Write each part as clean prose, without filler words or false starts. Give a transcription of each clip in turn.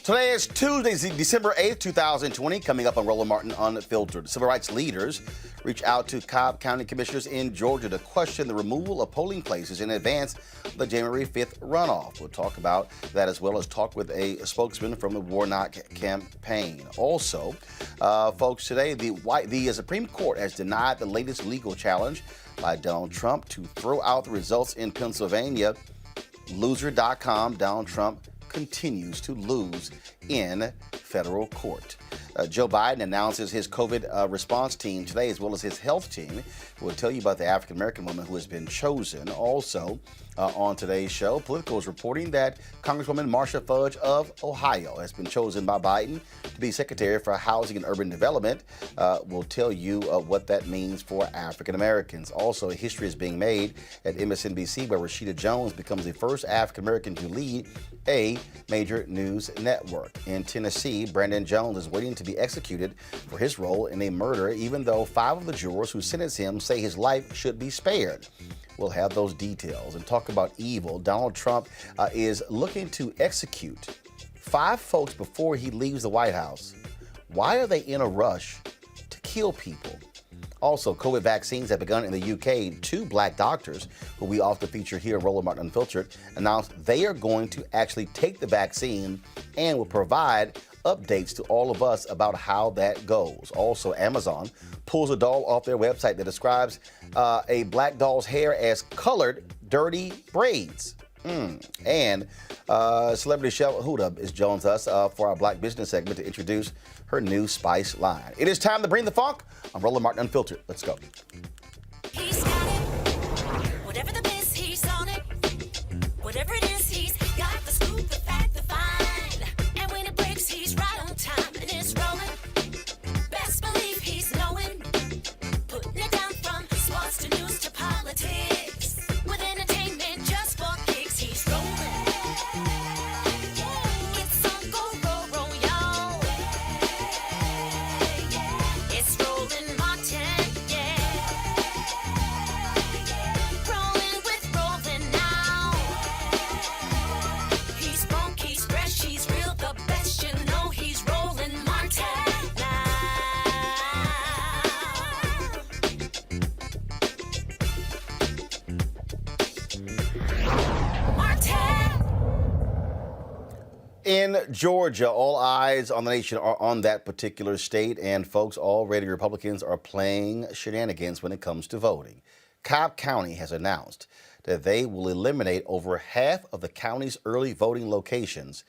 Today is Tuesday, December 8th, 2020. Coming up on Roland Martin Unfiltered. Civil rights leaders reach out to Cobb County commissioners in Georgia to question the removal of polling places in advance of the January 5th runoff. We'll talk about that as well as talk with a spokesman from the Warnock campaign. Also, folks, today the Supreme Court has denied the latest legal challenge by Donald Trump to throw out the results in Pennsylvania. Loser.com, Donald Trump continues to lose in federal court. Joe Biden announces his COVID response team today, as well as his health team. We'll tell you about the African-American woman who has been chosen. Also, on today's show, Politico is reporting that Congresswoman Marcia Fudge of Ohio has been chosen by Biden to be Secretary for Housing and Urban Development. We'll tell you what that means for African-Americans. Also, a history is being made at MSNBC where Rashida Jones becomes the first African-American to lead a major news network. In Tennessee, Brandon Jones is waiting to be executed for his role in a murder, even though 5 of the jurors who sentenced him say his life should be spared. We'll have those details and talk about evil. Donald Trump is looking to execute 5 folks before he leaves the White House. Why are they in a rush to kill people? Also, COVID vaccines have begun in the UK. Two black doctors, who we often feature here in Roland Martin Unfiltered, announced they are going to actually take the vaccine and will provide updates to all of us about how that goes. Also, Amazon pulls a doll off their website that describes a black doll's hair as colored, dirty braids. And celebrity Shell Huda is joins us for our Black Business segment to introduce her new spice line. It is time to bring the funk. I'm Roland Martin Unfiltered. Let's go. He's got it. Whatever the biz, he's on it. Whatever it is, he's got the scoop, the fact, the find. And when it breaks, he's right on time and it's rolling. Best believe he's knowing. Putting it down from sports to news to politics. With entertainment just for kicks, he's rolling. It's on go, roll, y'all. It's Roland Martin, yeah. Rolling with Roland now. He's funk, he's fresh, he's real, the best, you know he's Roland Martin now. Martin! In Georgia, all eyes on the nation are on that particular state, and folks, already Republicans are playing shenanigans when it comes to voting. Cobb County has announced that they will eliminate over half of the county's early voting locations.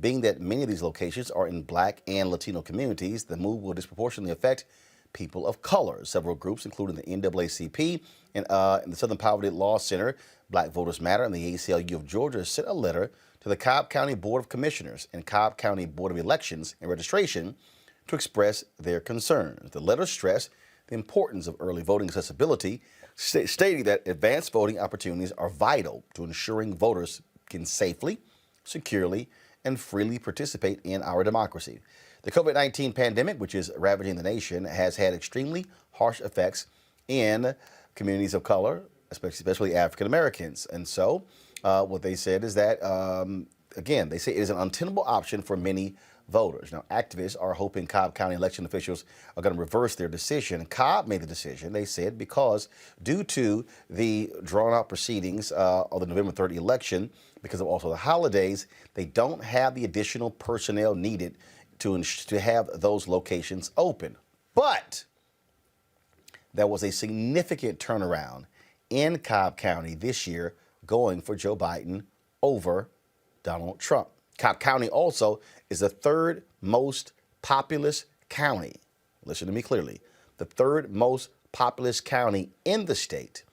Being that many of these locations are in Black and Latino communities, the move will disproportionately affect people of color. Several groups, including the NAACP and the Southern Poverty Law Center, Black Voters Matter, and the ACLU of Georgia, sent a letter to the Cobb County Board of Commissioners and Cobb County Board of Elections and Registration to express their concerns. The letter stressed the importance of early voting accessibility, stating that advanced voting opportunities are vital to ensuring voters can safely, securely, and freely participate in our democracy. The COVID-19 pandemic, which is ravaging the nation, has had extremely harsh effects in communities of color, especially African Americans. And so what they said is that, again, they say it is an untenable option for many voters. Now, activists are hoping Cobb County election officials are going to reverse their decision. Cobb made the decision, they said, because due to the drawn-out proceedings of the November 3rd election, because of also the holidays, they don't have the additional personnel needed to have those locations open. But there was a significant turnaround in Cobb County this year going for Joe Biden over Donald Trump. Cobb County also is the third most populous county. Listen to me clearly. The third most populous county in the state.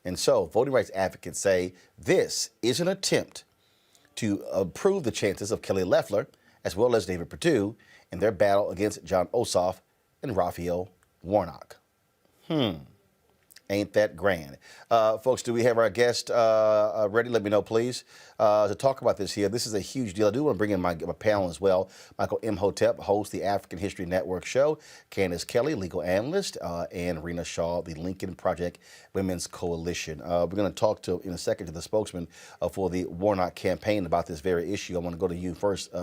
And so voting rights advocates say this is an attempt to improve the chances of Kelly Loeffler as well as David Perdue in their battle against John Ossoff and Raphael Warnock. Ain't that grand? Folks, do we have our guest ready? Let me know, please, to talk about this here. This is a huge deal. I do want to bring in my panel as well. Michael Imhotep hosts the African History Network show, Candace Kelly, legal analyst, and Rena Shaw, the Lincoln Project Women's Coalition. We're going to talk in a second to the spokesman for the Warnock campaign about this very issue. I want to go to you first,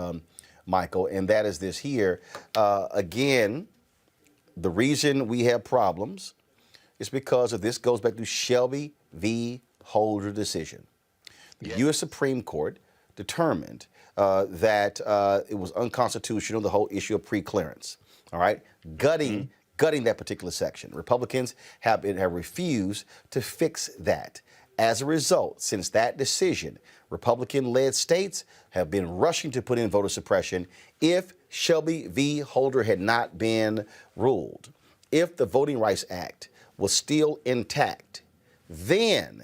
Michael, and that is this here. Again, the reason we have problems is because of this goes back to Shelby v. Holder decision. The U.S. Supreme Court determined that it was unconstitutional, the whole issue of preclearance. All right, gutting that particular section. Republicans have refused to fix that. As a result, since that decision, Republican-led states have been rushing to put in voter suppression if Shelby v. Holder had not been ruled. If the Voting Rights Act was still intact, then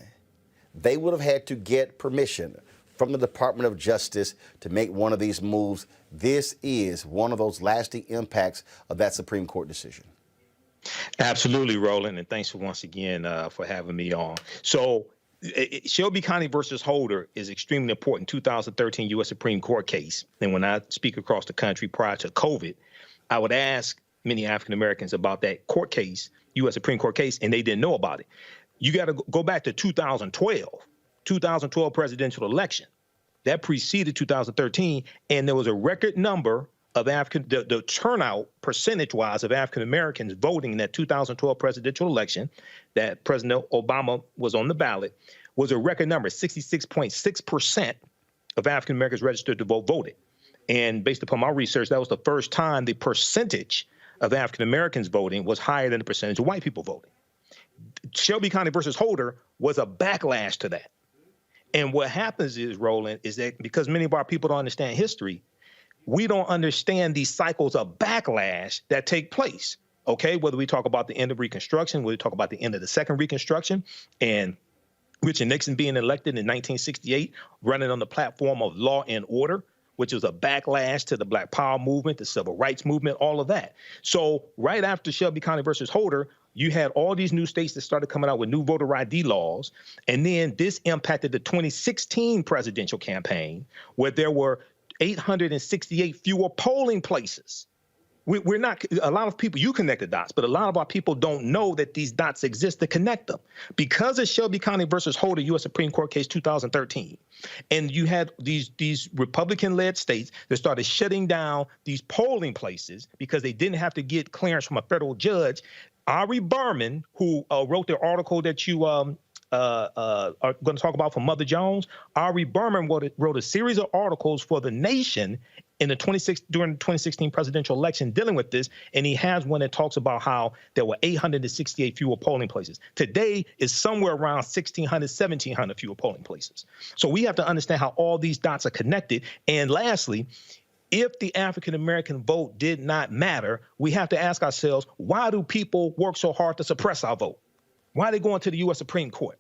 they would have had to get permission from the Department of Justice to make one of these moves. This is one of those lasting impacts of that Supreme Court decision. Absolutely, Roland, and thanks for once again for having me on. So Shelby County versus Holder is extremely important 2013 U.S. Supreme Court case. And when I speak across the country prior to COVID, I would ask many African Americans about that court case, U.S. Supreme Court case, and they didn't know about it. You got to go back to 2012 presidential election. That preceded 2013, and there was a record number of the turnout percentage-wise of African Americans voting in that 2012 presidential election that President Obama was on the ballot was a record number. 66.6% of African Americans registered to vote voted. And based upon my research, that was the first time the percentage of African Americans voting was higher than the percentage of white people voting. Shelby County versus Holder was a backlash to that. And what happens is, Roland, is that because many of our people don't understand history, we don't understand these cycles of backlash that take place, okay? Whether we talk about the end of Reconstruction, whether we talk about the end of the Second Reconstruction, and Richard Nixon being elected in 1968, running on the platform of law and order, which was a backlash to the Black Power movement, the Civil Rights movement, all of that. So right after Shelby County versus Holder, you had all these new states that started coming out with new voter ID laws. And then this impacted the 2016 presidential campaign, where there were 868 fewer polling places. We're not, a lot of people, you connect the dots, but a lot of our people don't know that these dots exist to connect them. Because of Shelby County versus Holder, U.S. Supreme Court case 2013, and you had these Republican-led states that started shutting down these polling places because they didn't have to get clearance from a federal judge. Ari Berman, who wrote the article that you are going to talk about from Mother Jones, Ari Berman wrote a series of articles for The Nation during the 2016 presidential election dealing with this, and he has one that talks about how there were 868 fewer polling places. Today is somewhere around 1,600, 1,700 fewer polling places. So we have to understand how all these dots are connected. And lastly, if the African-American vote did not matter, we have to ask ourselves, why do people work so hard to suppress our vote? Why are they going to the U.S. Supreme Court?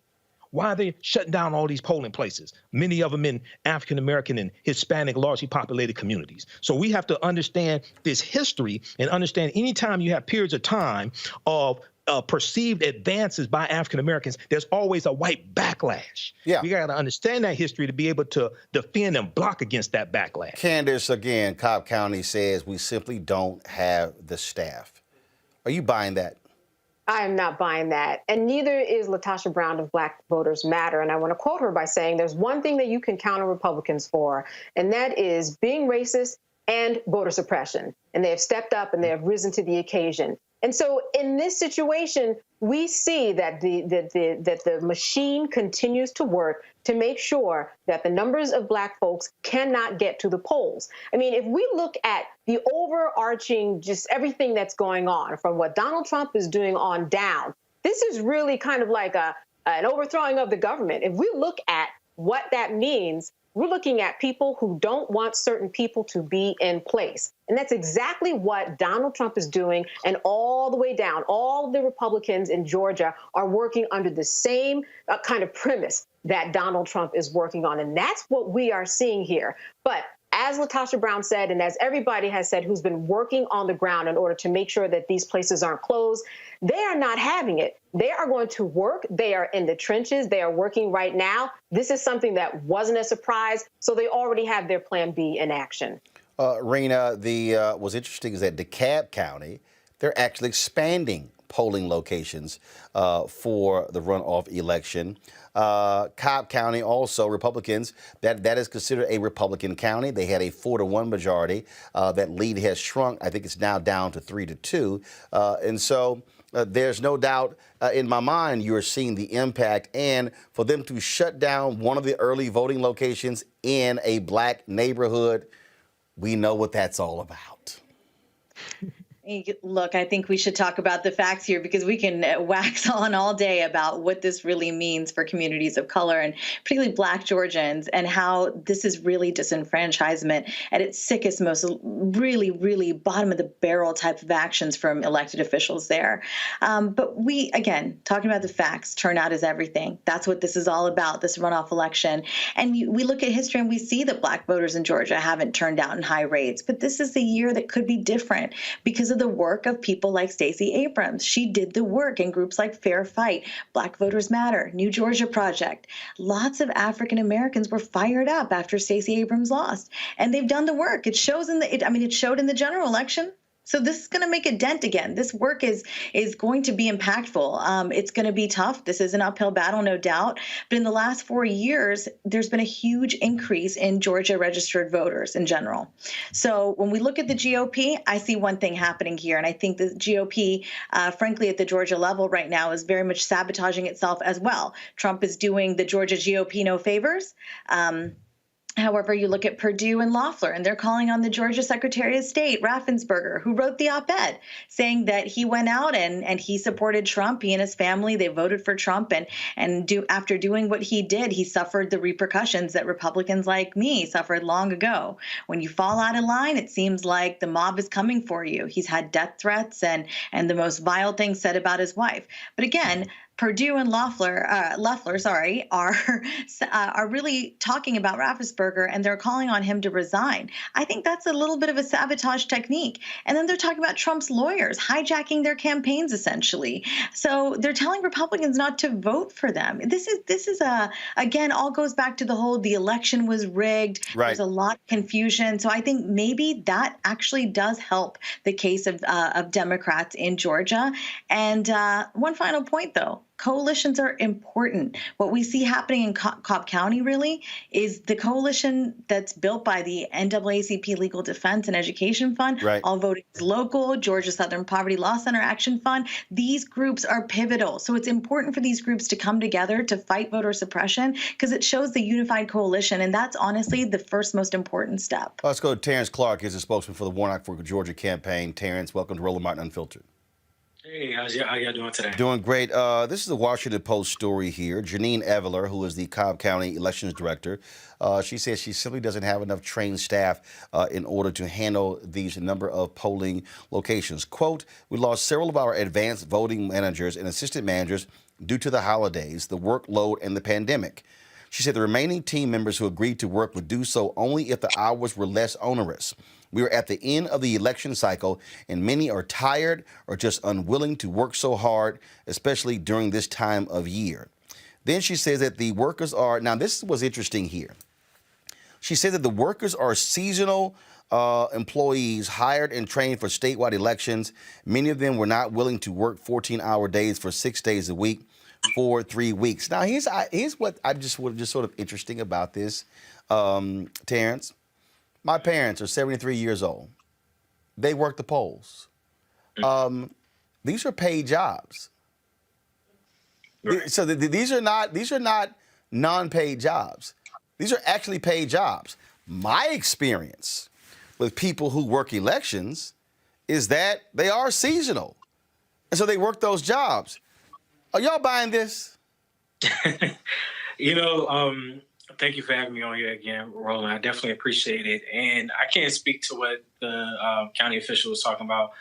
Why are they shutting down all these polling places, many of them in African-American and Hispanic, largely populated communities? So we have to understand this history and understand anytime you have periods of time of perceived advances by African-Americans, there's always a white backlash. Yeah. We got to understand that history to be able to defend and block against that backlash. Candace, again, Cobb County says we simply don't have the staff. Are you buying that? I am not buying that. And neither is Latasha Brown of Black Voters Matter. And I want to quote her by saying there's one thing that you can counter Republicans for, and that is being racist and voter suppression. And they have stepped up and they have risen to the occasion. And so in this situation, we see that the machine continues to work to make sure that the numbers of Black folks cannot get to the polls. I mean, if we look at the overarching, just everything that's going on, from what Donald Trump is doing on down, this is really kind of like an overthrowing of the government. If we look at what that means, we're looking at people who don't want certain people to be in place. And that's exactly what Donald Trump is doing. And all the way down, all the Republicans in Georgia are working under the same kind of premise that Donald Trump is working on. And that's what we are seeing here. But as Latasha Brown said, and as everybody has said who's been working on the ground in order to make sure that these places aren't closed, they are not having it. They are going to work. They are in the trenches. They are working right now. This is something that wasn't a surprise. So they already have their plan B in action. Rena, what's interesting is that DeKalb County, they're actually expanding polling locations for the runoff election. Cobb County also, Republicans, that is considered a Republican county. They had a 4-1 majority. That lead has shrunk. I think it's now down to 3-2. And so there's no doubt in my mind you're seeing the impact. And for them to shut down one of the early voting locations in a Black neighborhood, we know what that's all about. Look, I think we should talk about the facts here, because we can wax on all day about what this really means for communities of color, and particularly Black Georgians, and how this is really disenfranchisement at its sickest, most really, really bottom of the barrel type of actions from elected officials there. But we, again, talking about the facts, turnout is everything. That's what this is all about, this runoff election. And we look at history and we see that Black voters in Georgia haven't turned out in high rates. But this is the year that could be different because of the work of people like Stacey Abrams. She did the work in groups like Fair Fight, Black Voters Matter, New Georgia Project. Lots of African Americans were fired up after Stacey Abrams lost, and they've done the work. It shows in it showed in the general election. So this is going to make a dent again. This work is going to be impactful. It's going to be tough. This is an uphill battle, no doubt. But in the last 4 years, there's been a huge increase in Georgia registered voters in general. So when we look at the GOP, I see one thing happening here. And I think the GOP, frankly, at the Georgia level right now is very much sabotaging itself as well. Trump is doing the Georgia GOP no favors. However, you look at Perdue and Loeffler, and they're calling on the Georgia Secretary of State, Raffensperger, who wrote the op-ed saying that he went out and he supported Trump. He and his family, they voted for Trump. After doing what he did, he suffered the repercussions that Republicans like me suffered long ago. When you fall out of line, it seems like the mob is coming for you. He's had death threats and the most vile things said about his wife. But again, Perdue and Loeffler, are really talking about Raffensperger, and they're calling on him to resign. I think that's a little bit of a sabotage technique. And then they're talking about Trump's lawyers hijacking their campaigns, essentially. So they're telling Republicans not to vote for them. This is again, all goes back to the election was rigged. Right. There's a lot of confusion. So I think maybe that actually does help the case of Democrats in Georgia. And one final point, though. Coalitions are important. What we see happening in Cobb County really is the coalition that's built by the NAACP Legal Defense and Education Fund, Right. All Voting is Local, Georgia Southern Poverty Law Center Action Fund. These groups are pivotal. So it's important for these groups to come together to fight voter suppression because it shows the unified coalition. And that's honestly the first most important step. Let's go to Terrence Clark. He's a spokesman for the Warnock for Georgia campaign. Terrence, welcome to Roland Martin Unfiltered. Hey, how y'all doing today? Doing great. This is a Washington Post story here. Janine Eveler, who is the Cobb County Elections Director, she says she simply doesn't have enough trained staff in order to handle these number of polling locations. Quote, we lost several of our advanced voting managers and assistant managers due to the holidays, the workload, and the pandemic. She said the remaining team members who agreed to work would do so only if the hours were less onerous. We are at the end of the election cycle, and many are tired or just unwilling to work so hard, especially during this time of year. Then she says that the workers are, now this was interesting here. She said that the workers are seasonal employees hired and trained for statewide elections. Many of them were not willing to work 14-hour days for 6 days a week for 3 weeks. Now, here's what I just sort of interesting about this, Terrence. My parents are 73 years old. They work the polls. These are paid jobs. Right. So these are not non-paid jobs. These are actually paid jobs. My experience with people who work elections is that they are seasonal, and so they work those jobs. Are y'all buying this? Thank you for having me on here again, Roland. I definitely appreciate it. And I can't speak to what the county official was talking about,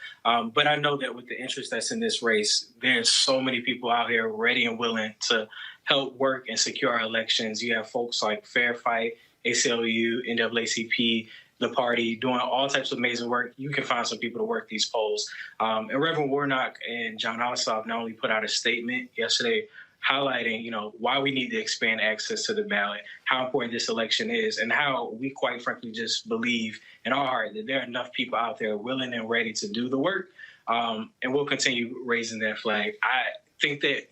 but I know that with the interest that's in this race, there's so many people out here ready and willing to help work and secure our elections. You have folks like Fair Fight, ACLU, NAACP, the party, doing all types of amazing work. You can find some people to work these polls. And Reverend Warnock and John Ossoff not only put out a statement yesterday highlighting, why we need to expand access to the ballot, how important this election is, and how we quite frankly just believe in our heart that there are enough people out there willing and ready to do the work. And we'll continue raising that flag. I think that,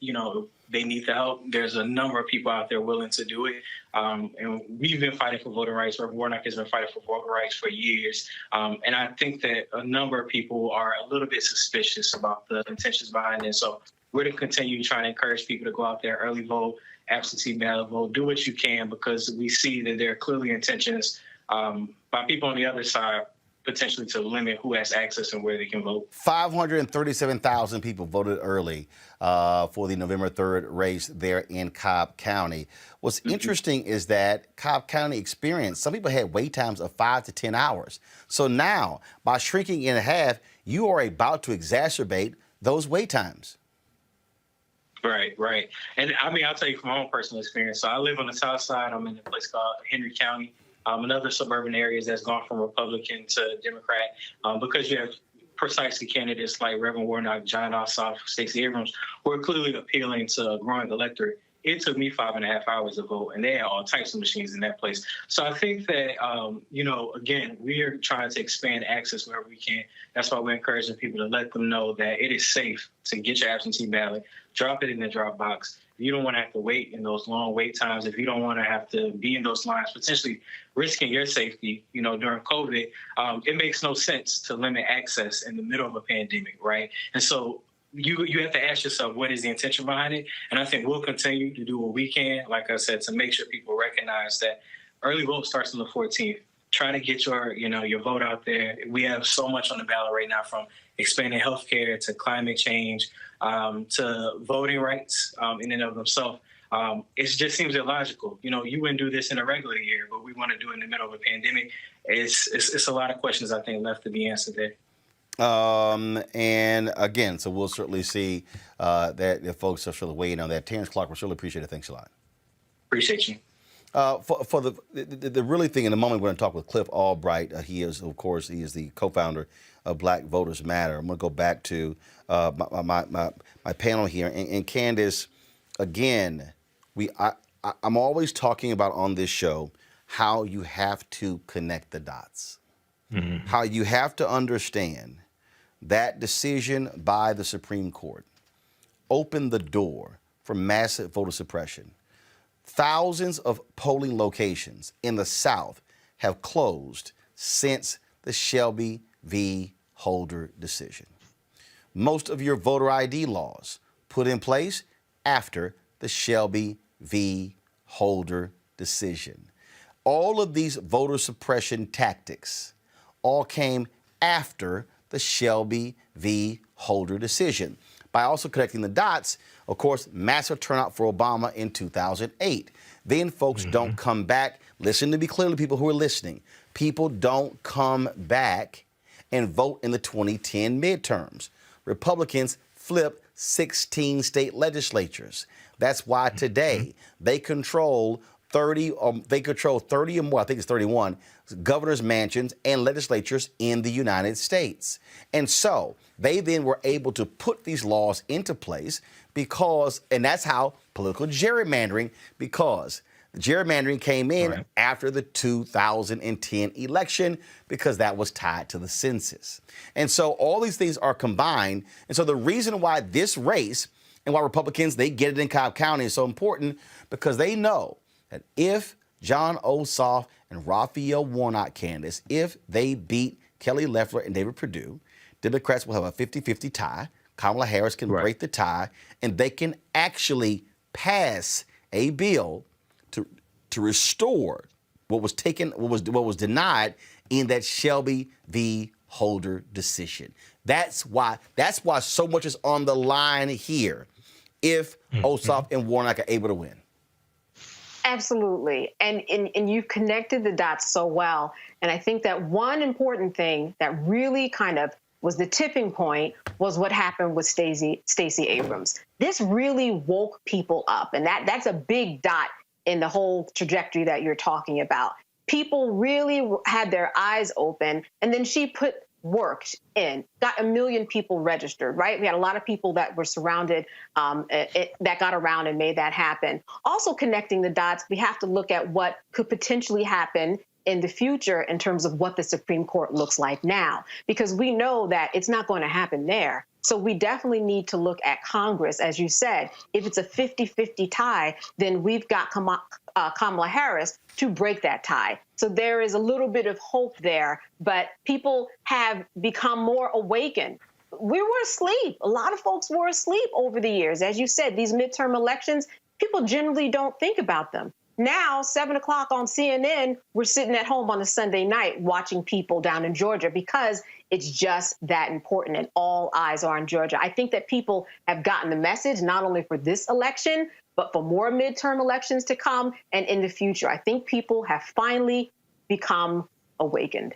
they need the help. There's a number of people out there willing to do it. And we've been fighting for voting rights. Reverend Warnock has been fighting for voting rights for years. And I think that a number of people are a little bit suspicious about the intentions behind it. So we're going to continue trying to encourage people to go out there, early vote, absentee ballot vote, do what you can, because we see that there are clearly intentions by people on the other side potentially to limit who has access and where they can vote. 537,000 people voted early for the November 3rd race there in Cobb County. What's interesting is that Cobb County experienced, some people had wait times of 5 to 10 hours. So now, by shrinking in half, you are about to exacerbate those wait times. Right. And I'll tell you from my own personal experience. So I live on the south side. I'm in a place called Henry County. Another suburban areas that's gone from Republican to Democrat, because you have precisely candidates like Reverend Warnock, John Ossoff, Stacey Abrams, who are clearly appealing to a growing electorate. It took me 5.5 hours to vote, and they had all types of machines in that place. So I think that, again, we're trying to expand access wherever we can. That's why we're encouraging people to let them know that it is safe to get your absentee ballot, drop it in the drop box. If you don't want to have to wait in those long wait times, if you don't want to have to be in those lines, potentially risking your safety, during COVID, it makes no sense to limit access in the middle of a pandemic, right? And so you have to ask yourself, what is the intention behind it? And I think we'll continue to do what we can, like I said, to make sure people recognize that early vote starts on the 14th. Try to get your vote out there. We have so much on the ballot right now, from expanding healthcare to climate change to voting rights in and of themselves. It just seems illogical. You wouldn't do this in a regular year, but we want to do it in the middle of a pandemic. It's a lot of questions, I think, left to be answered there. And again, so we'll certainly see that if folks are sort of waiting on that. Terrence Clark, we really appreciate it. Thanks a lot. Appreciate you. For the really thing, in a moment, we're going to talk with Cliff Albright. He is the co-founder of Black Voters Matter. I'm going to go back to my panel here. And Candace, again, I'm always talking about on this show how you have to connect the dots, how you have to understand that decision by the Supreme Court opened the door for massive voter suppression. Thousands of polling locations in the South have closed since the Shelby v. Holder decision. Most of your voter ID laws put in place after the Shelby v. Holder decision. All of these voter suppression tactics all came after the Shelby v. Holder decision. By also connecting the dots, of course, massive turnout for Obama in 2008. Then folks don't come back. Listen to me clearly, people who are listening. People don't come back and vote in the 2010 midterms. Republicans flip 16 state legislatures. That's why today they control 30 or more, I think it's 31, governor's mansions and legislatures in the United States. And so they then were able to put these laws into place and that's how political gerrymandering, because the gerrymandering came in after the 2010 election because that was tied to the census. And so all these things are combined. And so the reason why this race and why Republicans, they get it in Cobb County is so important, because they know that if John Ossoff and Raphael Warnock, Candace, if they beat Kelly Loeffler and David Perdue, Democrats will have a 50-50 tie. Kamala Harris can break the tie, and they can actually pass a bill to restore what was denied in that Shelby v. Holder decision. That's why so much is on the line here if Ossoff and Warnock are able to win. Absolutely. And you've connected the dots so well. And I think that one important thing that really kind of was the tipping point was what happened with Stacey Abrams. This really woke people up. And that's a big dot in the whole trajectory that you're talking about. People really had their eyes open. And then she put work in, got 1 million people registered, right? We had a lot of people that were surrounded, that got around and made that happen. Also connecting the dots, we have to look at what could potentially happen in the future in terms of what the Supreme Court looks like now, because we know that it's not going to happen there. So we definitely need to look at Congress. As you said, if it's a 50-50 tie, then we've got Kamala Harris to break that tie. So there is a little bit of hope there, but people have become more awakened. We were asleep. A lot of folks were asleep over the years. As you said, these midterm elections, people generally don't think about them. Now, 7 o'clock on CNN, we're sitting at home on a Sunday night watching people down in Georgia because it's just that important and all eyes are on Georgia. I think that people have gotten the message, not only for this election, but for more midterm elections to come and in the future. I think people have finally become awakened.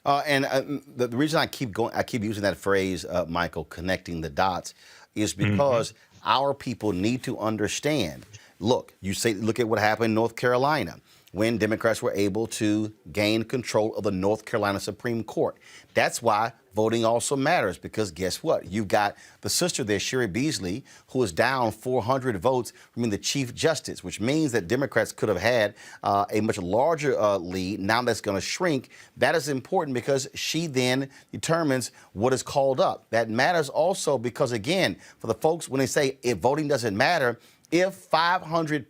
The reason I keep using that phrase, Michael, connecting the dots, is because our people need to understand. Look at what happened in North Carolina when Democrats were able to gain control of the North Carolina Supreme Court. That's why voting also matters because guess what? You've got the sister there, Sherry Beasley, who is down 400 votes from being the Chief Justice, which means that Democrats could have had a much larger lead. Now that's going to shrink. That is important because she then determines what is called up. That matters also because, again, for the folks, when they say if voting doesn't matter, if 500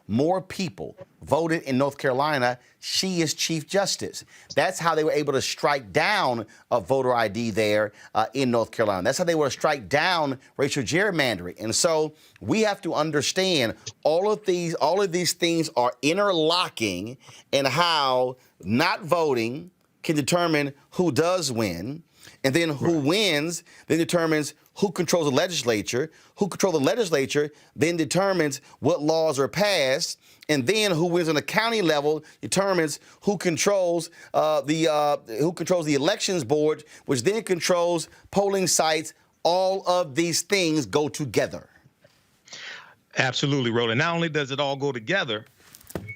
more people voted in North Carolina, she is Chief Justice. That's how they were able to strike down a voter ID there in North Carolina. That's how they were to strike down racial gerrymandering. And so we have to understand all of these things are interlocking, and how not voting can determine who does win. And then who wins then determines who controls the legislature. Who controls the legislature then determines what laws are passed. And then who wins on the county level determines who controls the elections board, which then controls polling sites. All of these things go together. Absolutely, Roland. Not only does it all go together,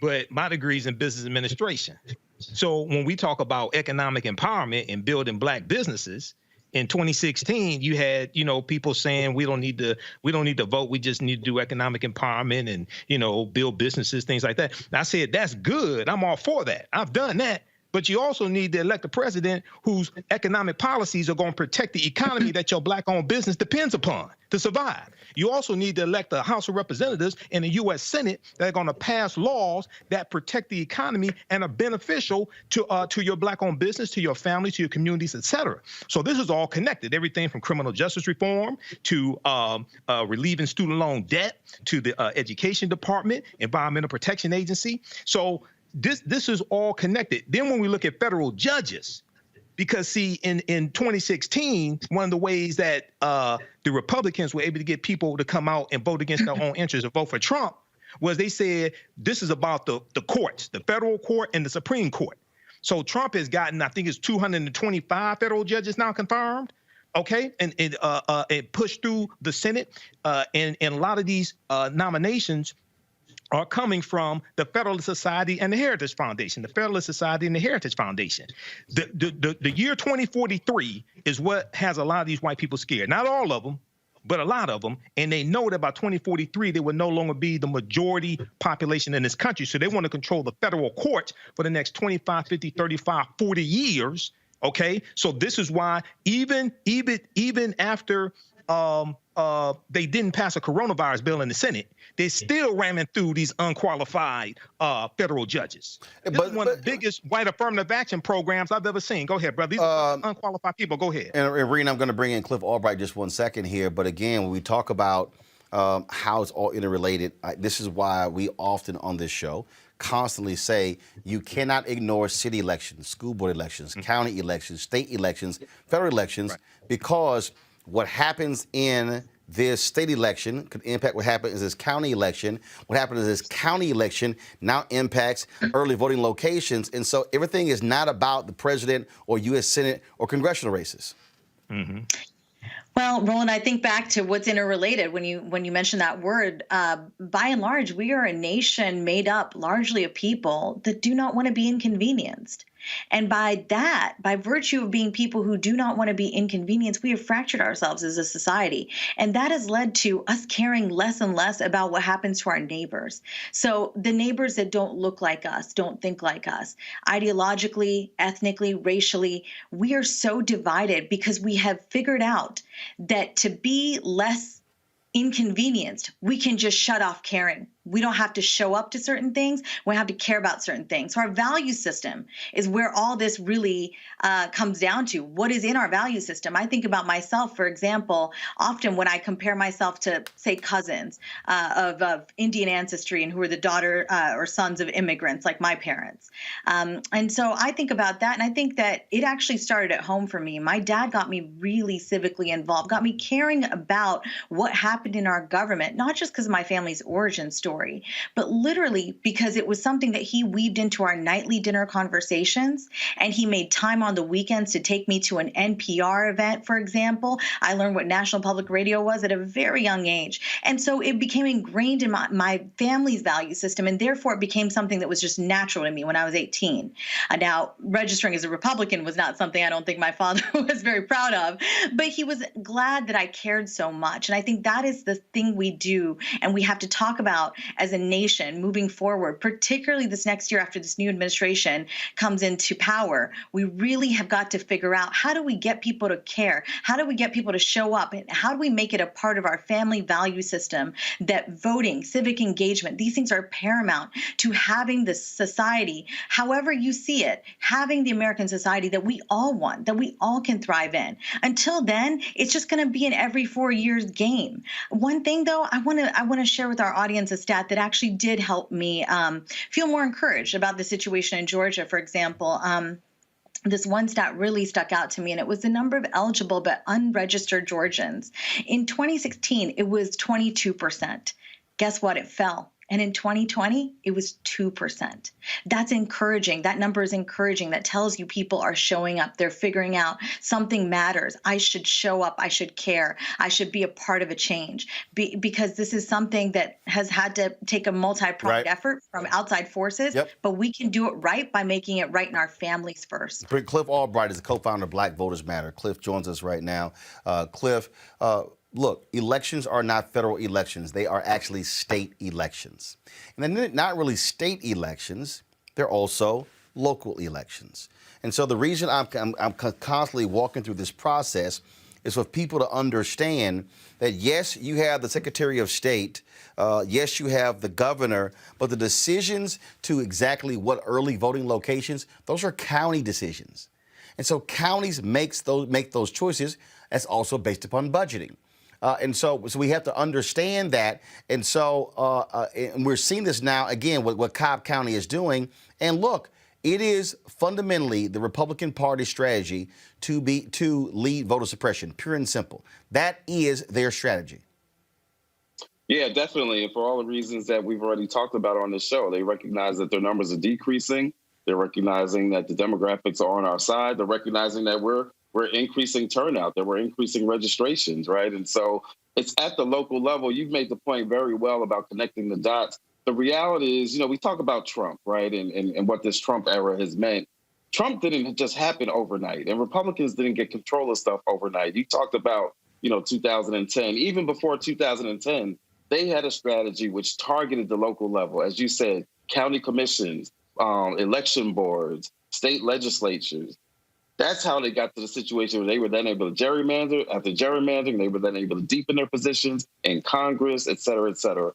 but my degree is in business administration. So when we talk about economic empowerment and building black businesses, in 2016, you had, people saying we don't need to vote. We just need to do economic empowerment and, build businesses, things like that. And I said, that's good. I'm all for that. I've done that. But you also need to elect a president whose economic policies are going to protect the economy that your black-owned business depends upon to survive. You also need to elect a House of Representatives and a U.S. Senate that are going to pass laws that protect the economy and are beneficial to your black-owned business, to your family, to your communities, et cetera. So this is all connected. Everything from criminal justice reform to relieving student loan debt to the Education Department, Environmental Protection Agency. So this is all connected. Then when we look at federal judges, because see, in 2016, one of the ways that the Republicans were able to get people to come out and vote against their own interests and vote for Trump was they said this is about the courts, the federal court and the Supreme Court. So Trump has gotten, I think it's 225 federal judges now confirmed. Okay, and it pushed through the Senate, and a lot of these nominations are coming from the Federalist Society and the Heritage Foundation, the Federalist Society and the Heritage Foundation. The year 2043 is what has a lot of these white people scared. Not all of them, but a lot of them. And they know that by 2043, they will no longer be the majority population in this country. So they want to control the federal courts for the next 25, 50, 35, 40 years. Okay, so this is why even after they didn't pass a coronavirus bill in the Senate, they're still ramming through these unqualified federal judges. This is one of the biggest white affirmative action programs I've ever seen. Go ahead, brother. These are unqualified people. Go ahead. And Rena, I'm going to bring in Cliff Albright just 1 second here. But again, when we talk about how it's all interrelated, this is why we often on this show constantly say you cannot ignore city elections, school board elections, county elections, state elections, federal elections, because what happens in this state election could impact what happens in this county election. What happens in this county election now impacts early voting locations. And so everything is not about the president or U.S. Senate or congressional races. Mm-hmm. Well, Roland, I think back to what's interrelated when you mention that word. By and large, we are a nation made up largely of people that do not want to be inconvenienced. And by virtue of being people who do not want to be inconvenienced, we have fractured ourselves as a society. And that has led to us caring less and less about what happens to our neighbors. So the neighbors that don't look like us, don't think like us, ideologically, ethnically, racially, we are so divided because we have figured out that to be less inconvenienced, we can just shut off caring. We don't have to show up to certain things. We don't have to care about certain things. So our value system is where all this really comes down to. What is in our value system? I think about myself, for example, often when I compare myself to, say, cousins of Indian ancestry and who are the daughter or sons of immigrants like my parents. And so I think about that, and I think that it actually started at home for me. My dad got me really civically involved, got me caring about what happened in our government, not just because of my family's origin story, story, but literally because it was something that he weaved into our nightly dinner conversations. And he made time on the weekends to take me to an NPR event, for example. I learned what National Public Radio was at a very young age. And so it became ingrained in my family's value system. And therefore, it became something that was just natural to me when I was 18. Now, registering as a Republican was not something I don't think my father was very proud of, but he was glad that I cared so much. And I think that is the thing we do and we have to talk about as a nation moving forward, particularly this next year after this new administration comes into power. We really have got to figure out, how do we get people to care? How do we get people to show up? And how do we make it a part of our family value system that voting, civic engagement, these things are paramount to having this society, however you see it, having the American society that we all want, that we all can thrive in. Until then, it's just going to be an every 4 years game. One thing, though, I want to share with our audience a stat that actually did help me feel more encouraged about the situation in Georgia, for example. This one stat really stuck out to me, and it was the number of eligible but unregistered Georgians. In 2016, it was 22%. Guess what? It fell. And in 2020, it was 2%. That's encouraging. That number is encouraging. That tells you people are showing up. They're figuring out something matters. I should show up. I should care. I should be a part of a change. Because this is something that has had to take a multi-pronged effort from outside forces. Yep. But we can do it right by making it right in our families first. Cliff Albright is the co-founder of Black Voters Matter. Cliff joins us right now. Cliff, look, elections are not federal elections. They are actually state elections. And they're not really state elections. They're also local elections. And so the reason I'm constantly walking through this process is for people to understand that, yes, you have the Secretary of State, yes, you have the governor, but the decisions to exactly what early voting locations, those are county decisions. And so counties make those choices. That's also based upon budgeting. And so we have to understand that. And so and we're seeing this now, again, what Cobb County is doing. And look, it is fundamentally the Republican Party strategy to lead voter suppression, pure and simple. That is their strategy. Yeah, definitely. And for all the reasons that we've already talked about on this show, they recognize that their numbers are decreasing. They're recognizing that the demographics are on our side. They're recognizing that we're increasing turnout, that we're increasing registrations, right? And so it's at the local level. You've made the point very well about connecting the dots. The reality is, we talk about Trump, right, and what this Trump era has meant. Trump didn't just happen overnight, and Republicans didn't get control of stuff overnight. You talked about, 2010. Even before 2010, they had a strategy which targeted the local level. As you said, county commissions, election boards, state legislatures. That's how they got to the situation where they were then able to gerrymander. After gerrymandering, they were then able to deepen their positions in Congress, et cetera, et cetera.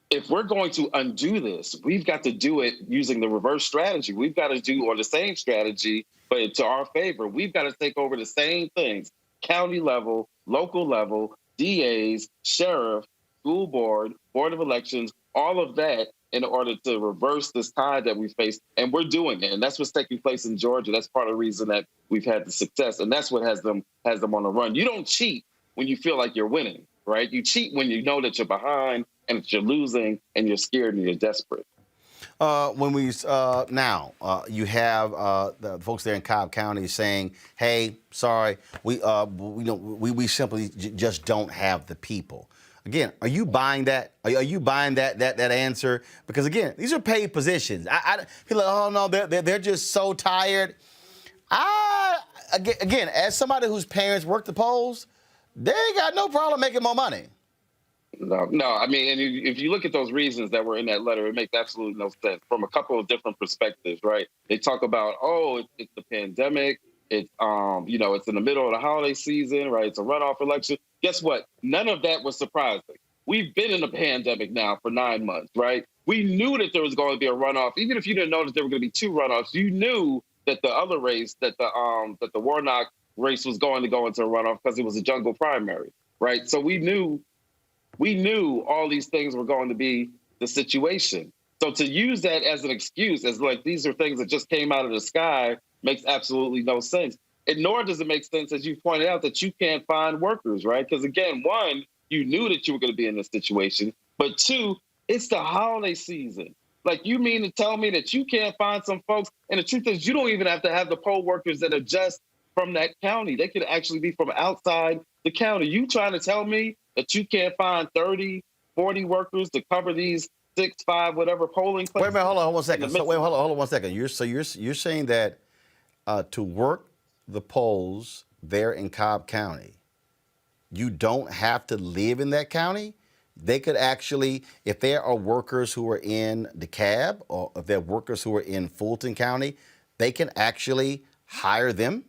If we're going to undo this, we've got to do it using the reverse strategy. We've got to do, or the same strategy, but to our favor. We've got to take over the same things, county level, local level, DAs, sheriff, school board, board of elections, all of that, in order to reverse this tide that we face. And we're doing it. And that's what's taking place in Georgia. That's part of the reason that we've had the success. And that's what has them on the run. You don't cheat when you feel like you're winning, right? You cheat when you know that you're behind and that you're losing and you're scared and you're desperate. You have the folks there in Cobb County saying, "Hey, sorry, we simply just don't have the people." Again, are you buying that? Are you buying that answer? Because again, these are paid positions. People are like, oh no, they're just so tired. Again, as somebody whose parents work the polls, they ain't got no problem making more money. No. I mean, and if you look at those reasons that were in that letter, it makes absolutely no sense from a couple of different perspectives, right? They talk about, it's the pandemic. It's, it's in the middle of the holiday season, right? It's a runoff election. Guess what? None of that was surprising. We've been in a pandemic now for 9 months, right? We knew that there was going to be a runoff. Even if you didn't know that there were going to be two runoffs, you knew that the other race, that the Warnock race was going to go into a runoff because it was a jungle primary, right? So we knew all these things were going to be the situation. So to use that as an excuse, as like these are things that just came out of the sky, makes absolutely no sense. And nor does it make sense, as you pointed out, that you can't find workers, right? Because again, one, you knew that you were going to be in this situation, but two, It's the holiday season. Like, you mean to tell me that you can't find some folks? And the truth is, you don't even have to have the poll workers that are just from that county. They could actually be from outside the county. You trying to tell me that you can't find 30, 40 workers to cover these 6, 5, whatever polling places? Wait a minute, hold on one second. Hold on one second. You're saying that to work the polls there in Cobb County, you don't have to live in that county? They could actually, if there are workers who are in DeKalb or if there are workers who are in Fulton County, they can actually hire them?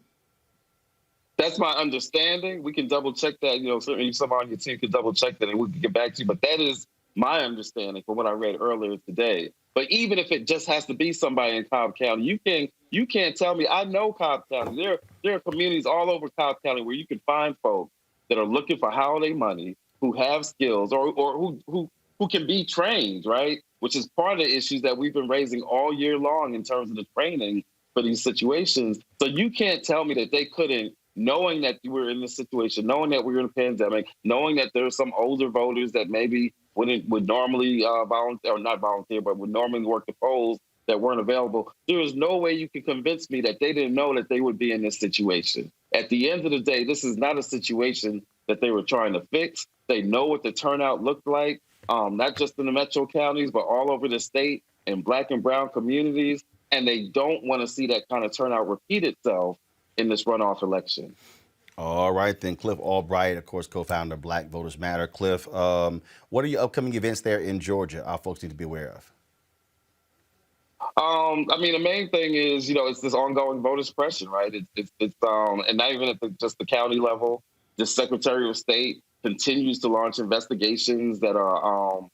That's my understanding. We can double check that. Certainly someone on your team could double check that and we can get back to you. But that is my understanding from what I read earlier today. But even if it just has to be somebody in Cobb County, you can't tell me. I know Cobb County. There are communities all over Cobb County where you can find folks that are looking for holiday money, who have skills or who can be trained, right? Which is part of the issues that we've been raising all year long in terms of the training for these situations. So you can't tell me that they couldn't, knowing that we're in this situation, knowing that we're in a pandemic, knowing that there are some older voters that maybe would normally volunteer, or not volunteer, but would normally work the polls that weren't available. There is no way you can convince me that they didn't know that they would be in this situation. At the end of the day, this is not a situation that they were trying to fix. They know what the turnout looked like, not just in the metro counties, but all over the state in Black and brown communities. And they don't want to see that kind of turnout repeat itself in this runoff election. All right, then. Cliff Albright, of course, co-founder of Black Voters Matter. Cliff, what are your upcoming events there in Georgia our folks need to be aware of? The main thing is, it's this ongoing voter suppression, right? It's and not even at just the county level. The Secretary of State continues to launch investigations that are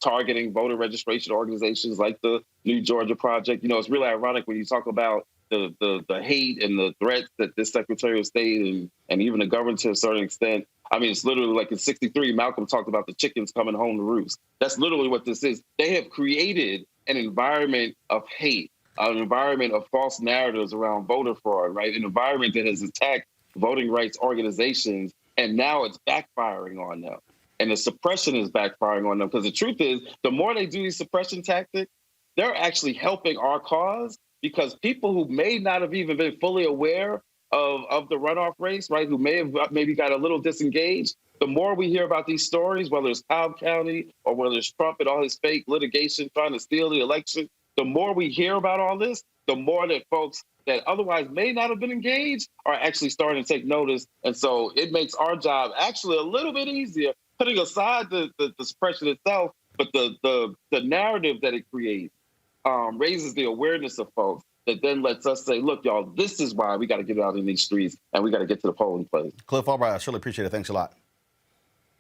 targeting voter registration organizations like the New Georgia Project. It's really ironic when you talk about the hate and the threats that this Secretary of State and even the government to a certain extent. It's literally like in '63, Malcolm talked about the chickens coming home to roost. That's literally what this is. They have created an environment of hate, an environment of false narratives around voter fraud, right? An environment that has attacked voting rights organizations, and now it's backfiring on them. And the suppression is backfiring on them, because the truth is, the more they do these suppression tactics, they're actually helping our cause, because people who may not have even been fully aware of the runoff race, right, who may have maybe got a little disengaged, the more we hear about these stories, whether it's Cobb County or whether it's Trump and all his fake litigation trying to steal the election, the more we hear about all this, the more that folks that otherwise may not have been engaged are actually starting to take notice. And so it makes our job actually a little bit easier, putting aside the suppression itself, but the narrative that it creates raises the awareness of folks that then lets us say, look, y'all, this is why we got to get out in these streets and we got to get to the polling place. Cliff Albright, I surely appreciate it. Thanks a lot.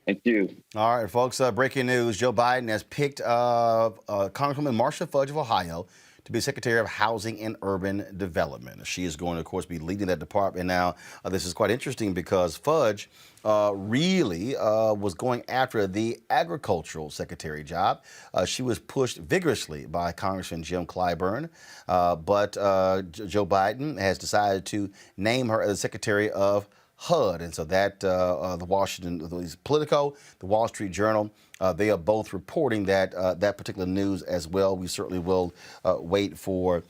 Thank you. All right, folks, breaking news. Joe Biden has picked Congresswoman Marcia Fudge of Ohio to be Secretary of Housing and Urban Development. She is going to, of course, be leading that department. Now, this is quite interesting because Fudge really was going after the agricultural secretary job. She was pushed vigorously by Congressman Jim Clyburn, but Joe Biden has decided to name her as Secretary of HUD. And so that the Politico, the Wall Street Journal, they are both reporting that that particular news as well. We certainly will wait for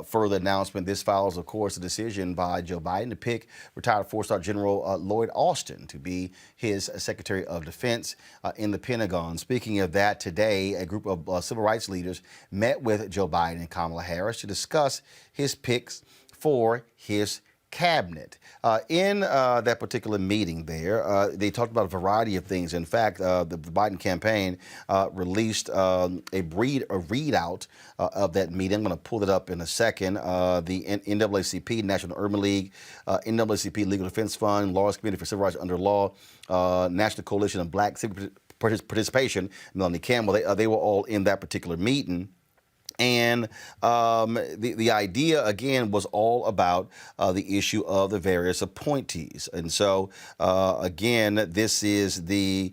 further announcement. This follows, of course, a decision by Joe Biden to pick retired four-star General Lloyd Austin to be his Secretary of Defense in the Pentagon. Speaking of that, today, a group of civil rights leaders met with Joe Biden and Kamala Harris to discuss his picks for his cabinet. In that particular meeting there, they talked about a variety of things. In fact, the Biden campaign released a readout of that meeting. I'm going to pull it up in a second. The NAACP, National Urban League, NAACP Legal Defense Fund, Lawyers Committee for Civil Rights Under Law, National Coalition of Black Civic Participation, Melanie Campbell, they were all in that particular meeting. And the idea, again, was all about the issue of the various appointees. And so, again, this is the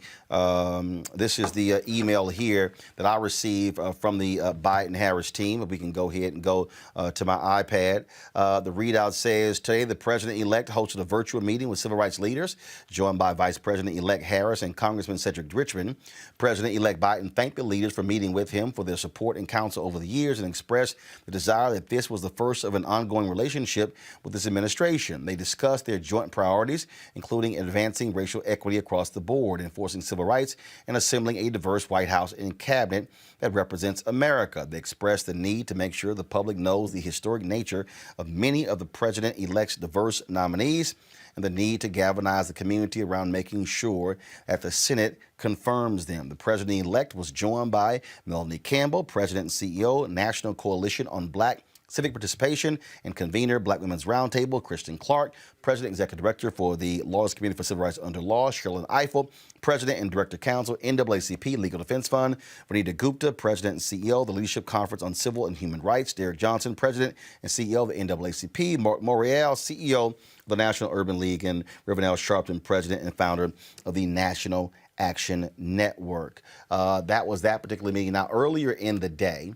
email here that I received from the Biden-Harris team. If we can go ahead and go to my iPad. The readout says, today the president-elect hosted a virtual meeting with civil rights leaders, joined by Vice President-elect Harris and Congressman Cedric Richmond. President-elect Biden thanked the leaders for meeting with him, for their support and counsel over the years, and expressed the desire that this was the first of an ongoing relationship with this administration. They discussed their joint priorities, including advancing racial equity across the board, enforcing civil rights, and assembling a diverse White House and cabinet that represents America. They expressed the need to make sure the public knows the historic nature of many of the president-elect's diverse nominees, and the need to galvanize the community around making sure that the Senate confirms them. The president-elect was joined by Melanie Campbell, President and CEO, National Coalition on Black Civic Participation, and convener, Black Women's Roundtable, Kristen Clark, President, Executive Director for the Lawyers Committee for Civil Rights Under Law, Sherilyn Eiffel, President and Director Counsel, NAACP Legal Defense Fund, Vanita Gupta, President and CEO, the Leadership Conference on Civil and Human Rights, Derek Johnson, President and CEO of the NAACP, Mark Morial, CEO of the National Urban League, and Reverend Al Sharpton, President and founder of the National Action Network. That was that particular meeting. Now, earlier in the day,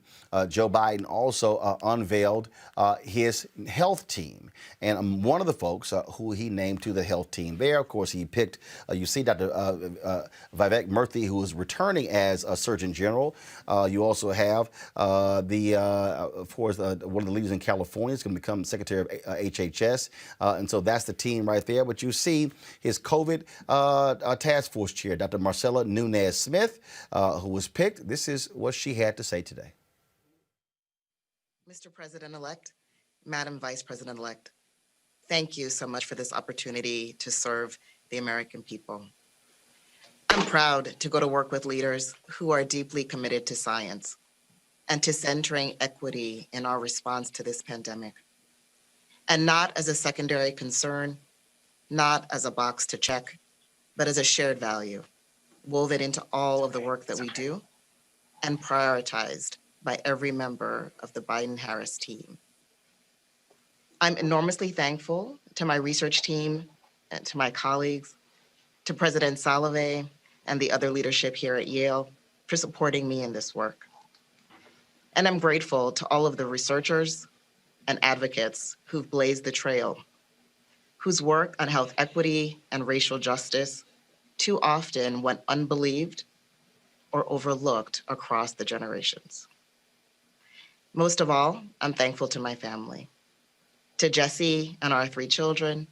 Joe Biden also unveiled his health team. And one of the folks who he named to the health team there, of course, he picked, you see Dr. Vivek Murthy, who is returning as a Surgeon General. You also have of course, one of the leaders in California is going to become Secretary of HHS. And so that's the team right there. But you see his COVID task force chair, Dr. Marcella Nunez-Smith, who was picked. This is what she had to say today. Mr. President-elect, Madam Vice President-elect, thank you so much for this opportunity to serve the American people. I'm proud to go to work with leaders who are deeply committed to science and to centering equity in our response to this pandemic, and not as a secondary concern, not as a box to check, but as a shared value, woven into all of the work that we do and prioritized by every member of the Biden-Harris team. I'm enormously thankful to my research team and to my colleagues, to President Salovey and the other leadership here at Yale for supporting me in this work. And I'm grateful to all of the researchers and advocates who've blazed the trail, whose work on health equity and racial justice too often went unbelieved or overlooked across the generations. Most of all, I'm thankful to my family, to Jesse and our 3 children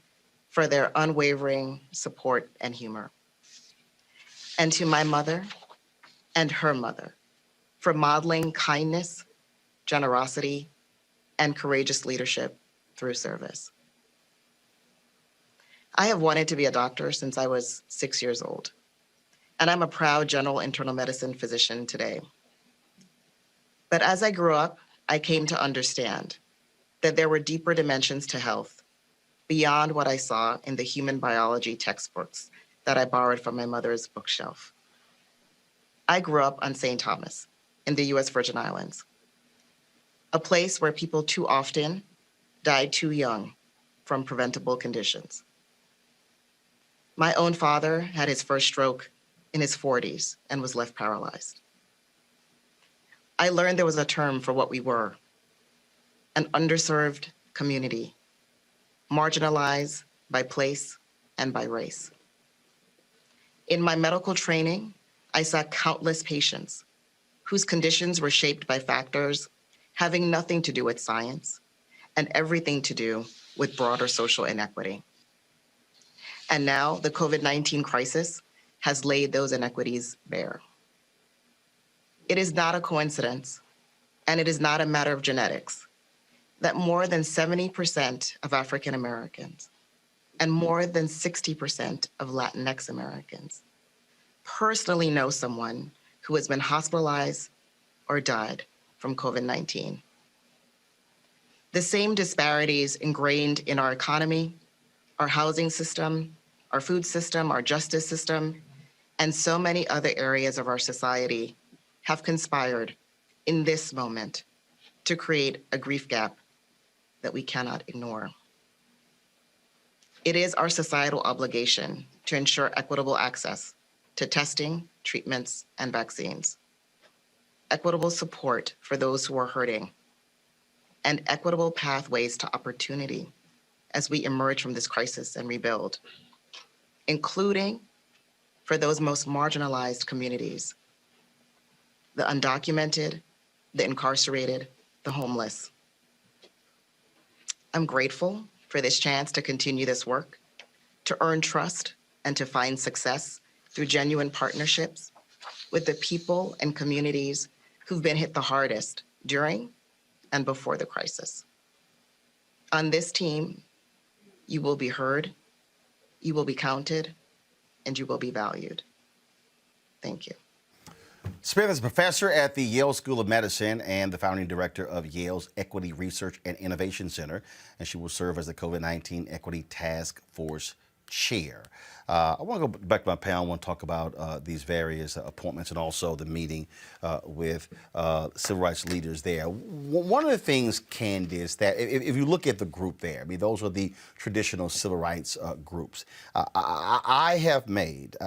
for their unwavering support and humor, and to my mother and her mother for modeling kindness, generosity, and courageous leadership through service. I have wanted to be a doctor since I was 6 years old, and I'm a proud general internal medicine physician today. But as I grew up, I came to understand that there were deeper dimensions to health beyond what I saw in the human biology textbooks that I borrowed from my mother's bookshelf. I grew up on St. Thomas in the US Virgin Islands, a place where people too often died too young from preventable conditions. My own father had his first stroke in his 40s and was left paralyzed. I learned there was a term for what we were, an underserved community, marginalized by place and by race. In my medical training, I saw countless patients whose conditions were shaped by factors having nothing to do with science and everything to do with broader social inequity. And now the COVID-19 crisis has laid those inequities bare. It is not a coincidence, and it is not a matter of genetics, that more than 70% of African Americans and more than 60% of Latinx Americans personally know someone who has been hospitalized or died from COVID-19. The same disparities ingrained in our economy, our housing system, our food system, our justice system, and so many other areas of our society have conspired in this moment to create a grief gap that we cannot ignore. It is our societal obligation to ensure equitable access to testing, treatments, and vaccines, equitable support for those who are hurting, and equitable pathways to opportunity as we emerge from this crisis and rebuild, including for those most marginalized communities, the undocumented, the incarcerated, the homeless. I'm grateful for this chance to continue this work, to earn trust and to find success through genuine partnerships with the people and communities who've been hit the hardest during and before the crisis. On this team, you will be heard, you will be counted, and you will be valued. Thank you. Smith is a professor at the Yale School of Medicine and the founding director of Yale's Equity Research and Innovation Center, and she will serve as the COVID-19 Equity Task Force chair. I want to go back to my panel. I want to talk about these various appointments and also the meeting with civil rights leaders there. One of the things, Candace, that if you look at the group there, I mean, those are the traditional civil rights groups. I have made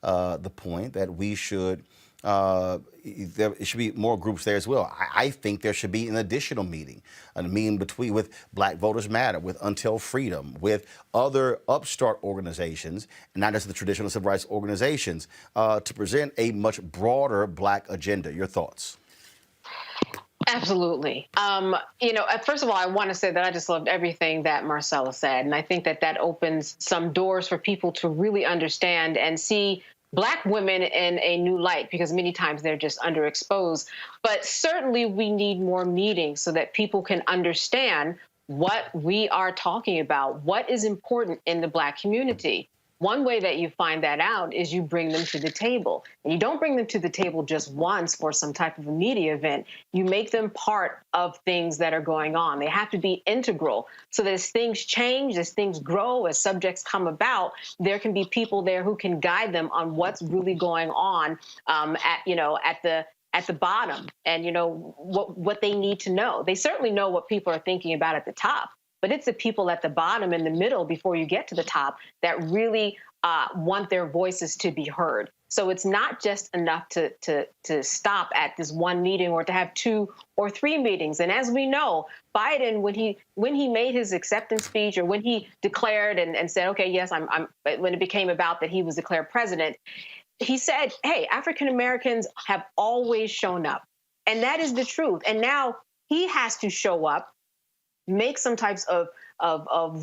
the point that we should there should be more groups there as well. I think there should be an additional meeting, a meeting with Black Voters Matter, with Until Freedom, with other upstart organizations, and not just the traditional civil rights organizations, to present a much broader Black agenda. Your thoughts? Absolutely. First of all, I want to say that I just loved everything that Marcella said. And I think that that opens some doors for people to really understand and see Black women in a new light, because many times they're just underexposed. But certainly we need more meetings so that people can understand what we are talking about, what is important in the Black community. One way that you find that out is you bring them to the table. And you don't bring them to the table just once for some type of a media event. You make them part of things that are going on. They have to be integral so that as things change, as things grow, as subjects come about, there can be people there who can guide them on what's really going on at the bottom, and what they need to know. They certainly know what people are thinking about at the top, but it's the people at the bottom and the middle before you get to the top that really want their voices to be heard. So it's not just enough to stop at this one meeting or to have 2 or 3 meetings. And as we know, Biden, when he made his acceptance speech, or when he declared and said, okay, yes, when it became about that he was declared president, he said, hey, African Americans have always shown up. And that is the truth. And now he has to show up, make some types of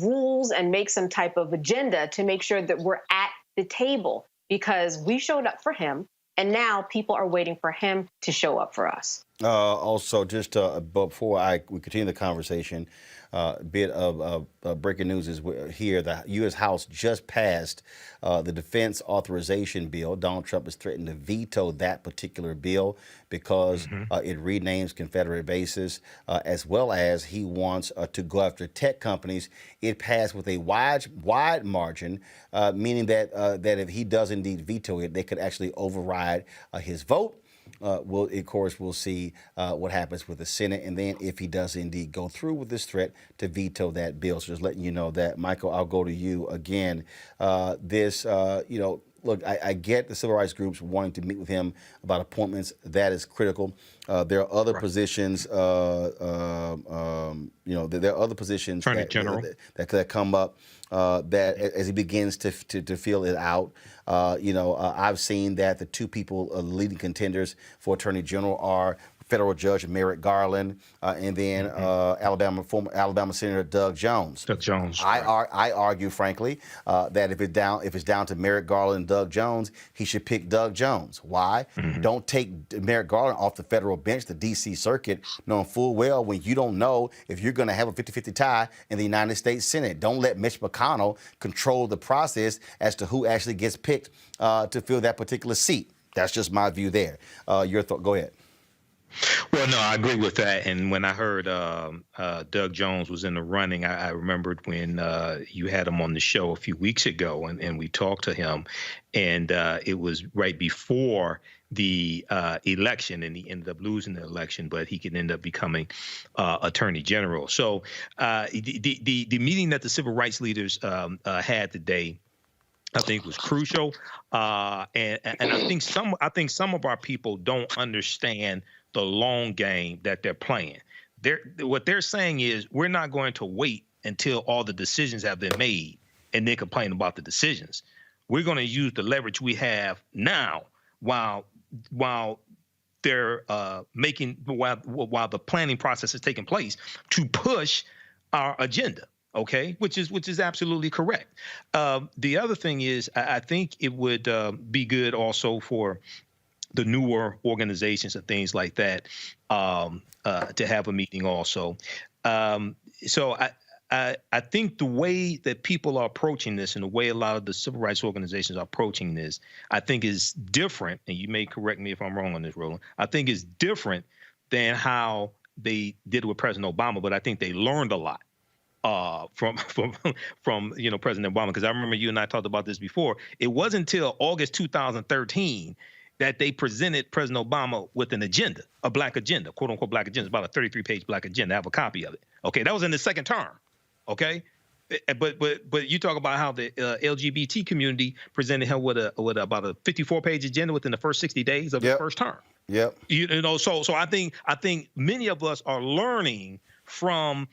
rules and make some type of agenda to make sure that we're at the table, because we showed up for him and now people are waiting for him to show up for us. Also, just before we continue the conversation, a bit of breaking news is here. The U.S. House just passed the Defense Authorization Bill. Donald Trump has threatened to veto that particular bill because it renames Confederate bases, as well as he wants to go after tech companies. It passed with a wide margin, meaning that if he does indeed veto it, they could actually override his vote. We'll see what happens with the Senate, and then if he does indeed go through with this threat to veto that bill. So just letting you know that. Michael, I'll go to you again. Look, I get the civil rights groups wanting to meet with him about appointments. That is critical. There are other positions. There are other positions that come up that as he begins to feel it out. I've seen that the 2 people leading contenders for Attorney General are federal judge Merrick Garland and then former Alabama Senator Doug Jones. I argue, frankly, that if it's down to Merrick Garland and Doug Jones, he should pick Doug Jones. Why? Don't take Merrick Garland off the federal bench, the D.C. Circuit, knowing full well when you don't know if you're going to have a 50-50 tie in the United States Senate. Don't let Mitch McConnell control the process as to who actually gets picked to fill that particular seat. That's just my view there. Your thought? Go ahead. Well, no, I agree with that. And when I heard Doug Jones was in the running, I remembered when you had him on the show a few weeks ago, and we talked to him, and it was right before the election, and he ended up losing the election, but he could end up becoming Attorney General. So the meeting that the civil rights leaders had today, I think, was crucial, and I think some of our people don't understand the long game that they're playing. What they're saying is, we're not going to wait until all the decisions have been made and then complain about the decisions. We're going to use the leverage we have now while they're while the planning process is taking place to push our agenda. Okay, which is absolutely correct. The other thing is, I think it would be good also for the newer organizations and things like that to have a meeting also. So I think the way that people are approaching this and the way a lot of the civil rights organizations are approaching this, I think is different. And you may correct me if I'm wrong on this, Roland. I think is different than how they did it with President Obama, but I think they learned a lot from President Obama, because I remember you and I talked about this before. It wasn't until August 2013 that they presented President Obama with an agenda, a black agenda, quote unquote black agenda. It's about a 33-page black agenda. I have a copy of it. Okay, that was in the second term. Okay, but you talk about how the LGBT community presented him with about a 54-page agenda within the first 60 days of his first term. Yep. So I think many of us are learning from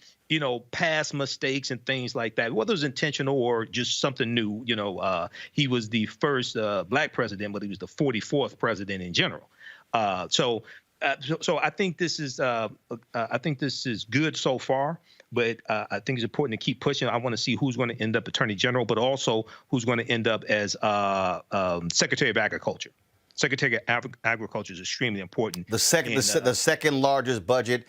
past mistakes and things like that, whether it was intentional or just something new. He was the first black president, but he was the 44th president in general. So I think this is good so far, but I think it's important to keep pushing. I want to see who's going to end up Attorney General, but also who's going to end up as Secretary of Agriculture. Secretary of Agriculture is extremely important. The second largest budget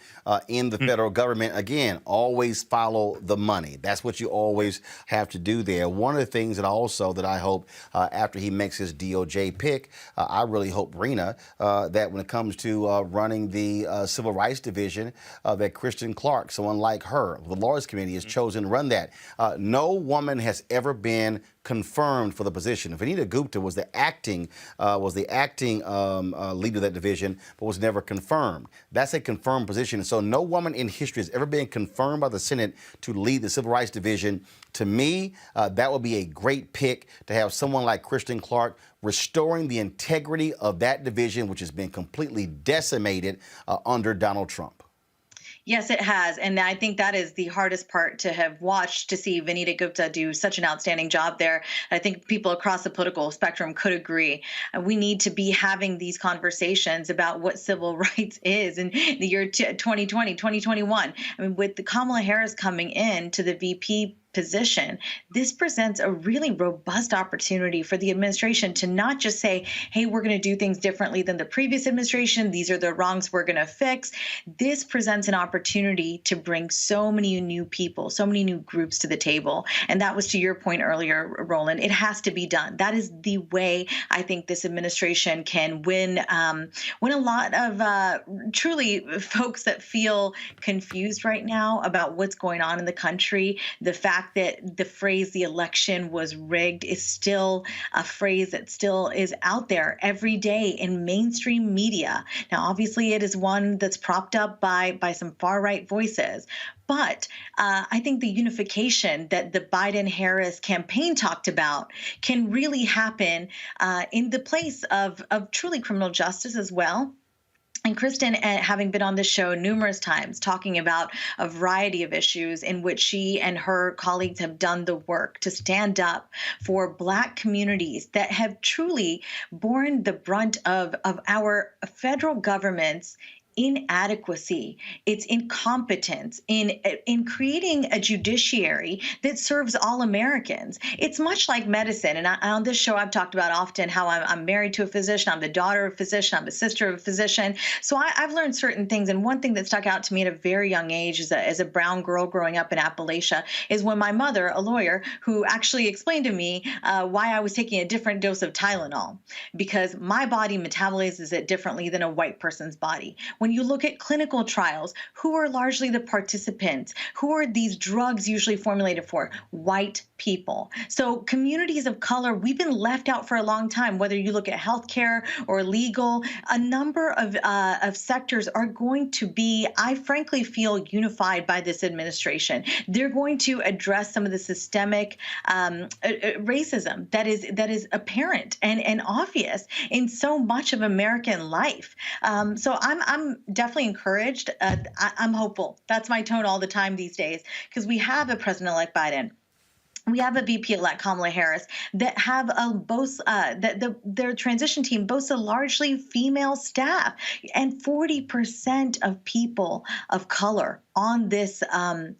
in the federal government. Again, always follow the money. That's what you always have to do there. One of the things that I hope after he makes his DOJ pick, I really hope, Rena, that when it comes to running the Civil Rights Division, that Kristen Clark, someone like her, the Lawyers Committee has chosen to run that. No woman has ever been confirmed for the position. Vanita Gupta was the acting leader of that division, but was never confirmed. That's a confirmed position. And so no woman in history has ever been confirmed by the Senate to lead the Civil Rights Division. To me, that would be a great pick to have someone like Kristen Clark restoring the integrity of that division, which has been completely decimated under Donald Trump. Yes, it has. And I think that is the hardest part to have watched, to see Vanita Gupta do such an outstanding job there. I think people across the political spectrum could agree. We need to be having these conversations about what civil rights is in the year 2020, 2021. I mean, with the Kamala Harris coming in to the VP position, this presents a really robust opportunity for the administration to not just say, hey, we're going to do things differently than the previous administration. These are the wrongs we're going to fix. This presents an opportunity to bring so many new people, so many new groups to the table. And that was to your point earlier, Roland. It has to be done. That is the way I think this administration can win a lot of truly folks that feel confused right now about what's going on in the country. The fact that the phrase "the election was rigged" is still a phrase that still is out there every day in mainstream media. Now, obviously, it is one that's propped up by some far-right voices. But I think the unification that the Biden-Harris campaign talked about can really happen in the place of truly criminal justice as well. And Kristen, having been on this show numerous times, talking about a variety of issues in which she and her colleagues have done the work to stand up for Black communities that have truly borne the brunt of our federal government's inadequacy, its incompetence in creating a judiciary that serves all Americans. It's much like medicine. And on this show, I've talked about often how I'm married to a physician. I'm the daughter of a physician. I'm the sister of a physician. So I've learned certain things. And one thing that stuck out to me at a very young age as a brown girl growing up in Appalachia is when my mother, a lawyer, who actually explained to me why I was taking a different dose of Tylenol, because my body metabolizes it differently than a white person's body. When you look at clinical trials, who are largely the participants? Who are these drugs usually formulated for? White people. So communities of color, we've been left out for a long time, whether you look at healthcare or legal. A number of sectors are going to be, I frankly feel, unified by this administration. They're going to address some of the systemic racism that is apparent and obvious in so much of American life. So I'm definitely encouraged. I'm hopeful. That's my tone all the time these days, because we have a President-elect Biden. We have a VP-elect Kamala Harris that have their transition team boasts a largely female staff, and 40% of people of color on this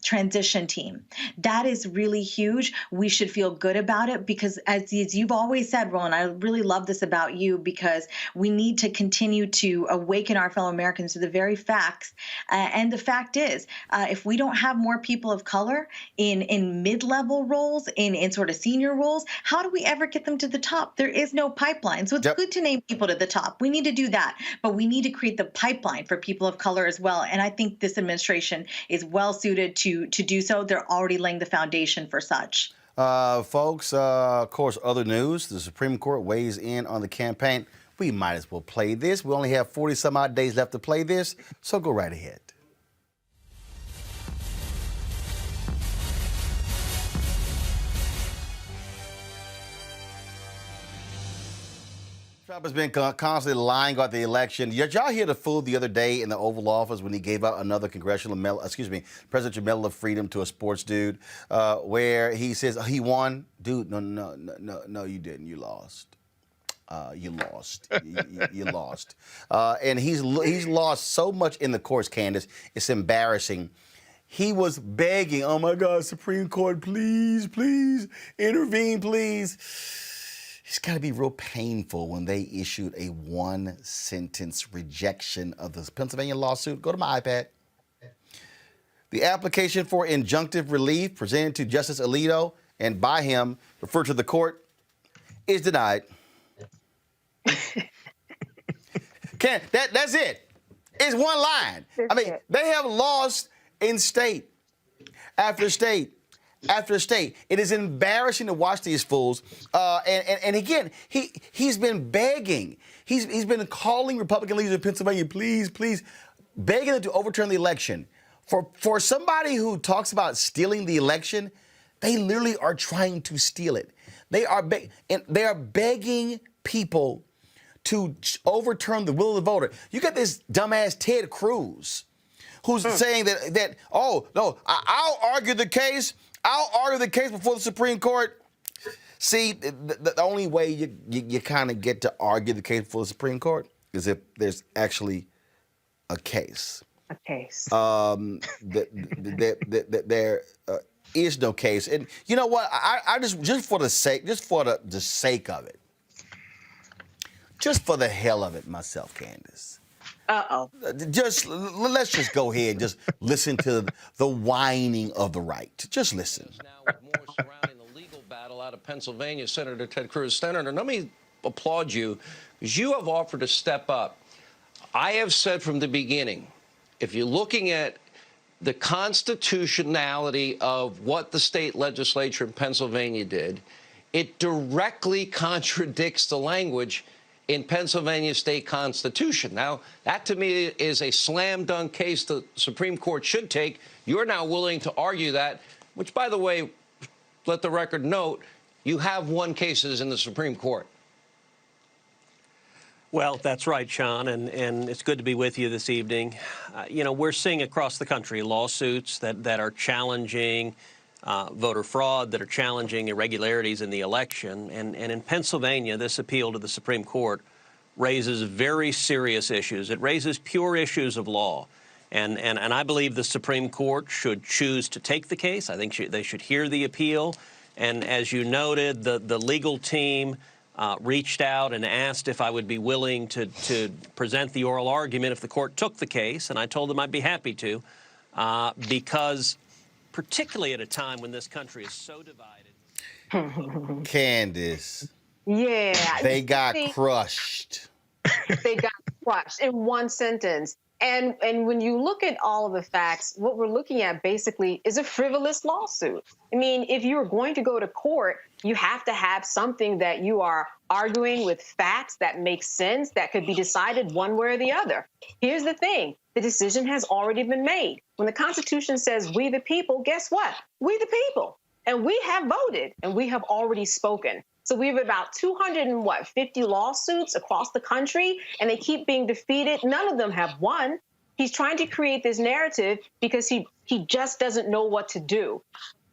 transition team. That is really huge. We should feel good about it, because as you've always said, Roland, I really love this about you, because we need to continue to awaken our fellow Americans to the very facts. And the fact is, if we don't have more people of color in mid-level roles, in sort of senior roles, how do we ever get them to the top? There is no pipeline. So it's good to name people to the top. We need to do that, but we need to create the pipeline for people of color as well. And I think this administration is well suited to do so. They're already laying the foundation for such. Folks, of course, other news. The Supreme Court weighs in on the campaign. We might as well play this. We only have 40 some odd days left to play this, so go right ahead. Trump has been constantly lying about the election. Did y'all hear the fool the other day in the Oval Office when he gave out another Presidential Medal of Freedom to a sports dude, where he says he won? Dude, no, you didn't. You lost. You lost. You lost. And he's lost so much in the courts, Candace. It's embarrassing. He was begging, oh my God, Supreme Court, please, please, intervene, please. It's got to be real painful when they issued a one-sentence rejection of the Pennsylvania lawsuit. Go to my iPad. The application for injunctive relief presented to Justice Alito and by him referred to the court is denied. That's it. It's one line. I mean, they have lost in state after state after state. It is embarrassing to watch these fools. And again, he's been begging. He's been calling Republican leaders in Pennsylvania, please, please, begging them to overturn the election. For somebody who talks about stealing the election, they literally are trying to steal it. They are begging people to overturn the will of the voter. You got this dumbass Ted Cruz who's saying that, oh, no, I'll argue the case. I'll argue the case before the Supreme Court. See, the only way you kind of get to argue the case before the Supreme Court is if there's actually a case. A case. There is no case. And you know what? I just for the sake of it, just for the hell of it myself, Candace. Let's just go ahead and just listen to the whining of the right. Just listen. Now, with more surrounding the legal battle out of Pennsylvania, Senator Ted Cruz. Senator, let me applaud you, because you have offered to step up. I have said from the beginning, if you're looking at the constitutionality of what the state legislature in Pennsylvania did, it directly contradicts the language in Pennsylvania state constitution. Now, that to me is a slam dunk case the Supreme Court should take. You're now willing to argue that, which, by the way, let the record note, you have won cases in the Supreme Court. Well, that's right, Sean, and it's good to be with you this evening. We're seeing across the country lawsuits that are challenging voter fraud, that are challenging irregularities in the election. And in Pennsylvania, this appeal to the Supreme Court raises very serious issues. It raises pure issues of law. And I believe the Supreme Court should choose to take the case. I think they should hear the appeal. And as you noted, the legal team reached out and asked if I would be willing to present the oral argument if the court took the case. And I told them I'd be happy to, because particularly at a time when this country is so divided. Candace. Yeah. They got crushed. They got crushed in one sentence. And when you look at all of the facts, what we're looking at basically is a frivolous lawsuit. I mean, if you are going to go to court, you have to have something that you are arguing with facts that make sense, that could be decided one way or the other. Here's the thing. The decision has already been made. When the Constitution says we the people, guess what? We the people. And we have voted, and we have already spoken. So we have about 250 lawsuits across the country, and they keep being defeated. None of them have won. He's trying to create this narrative because he just doesn't know what to do.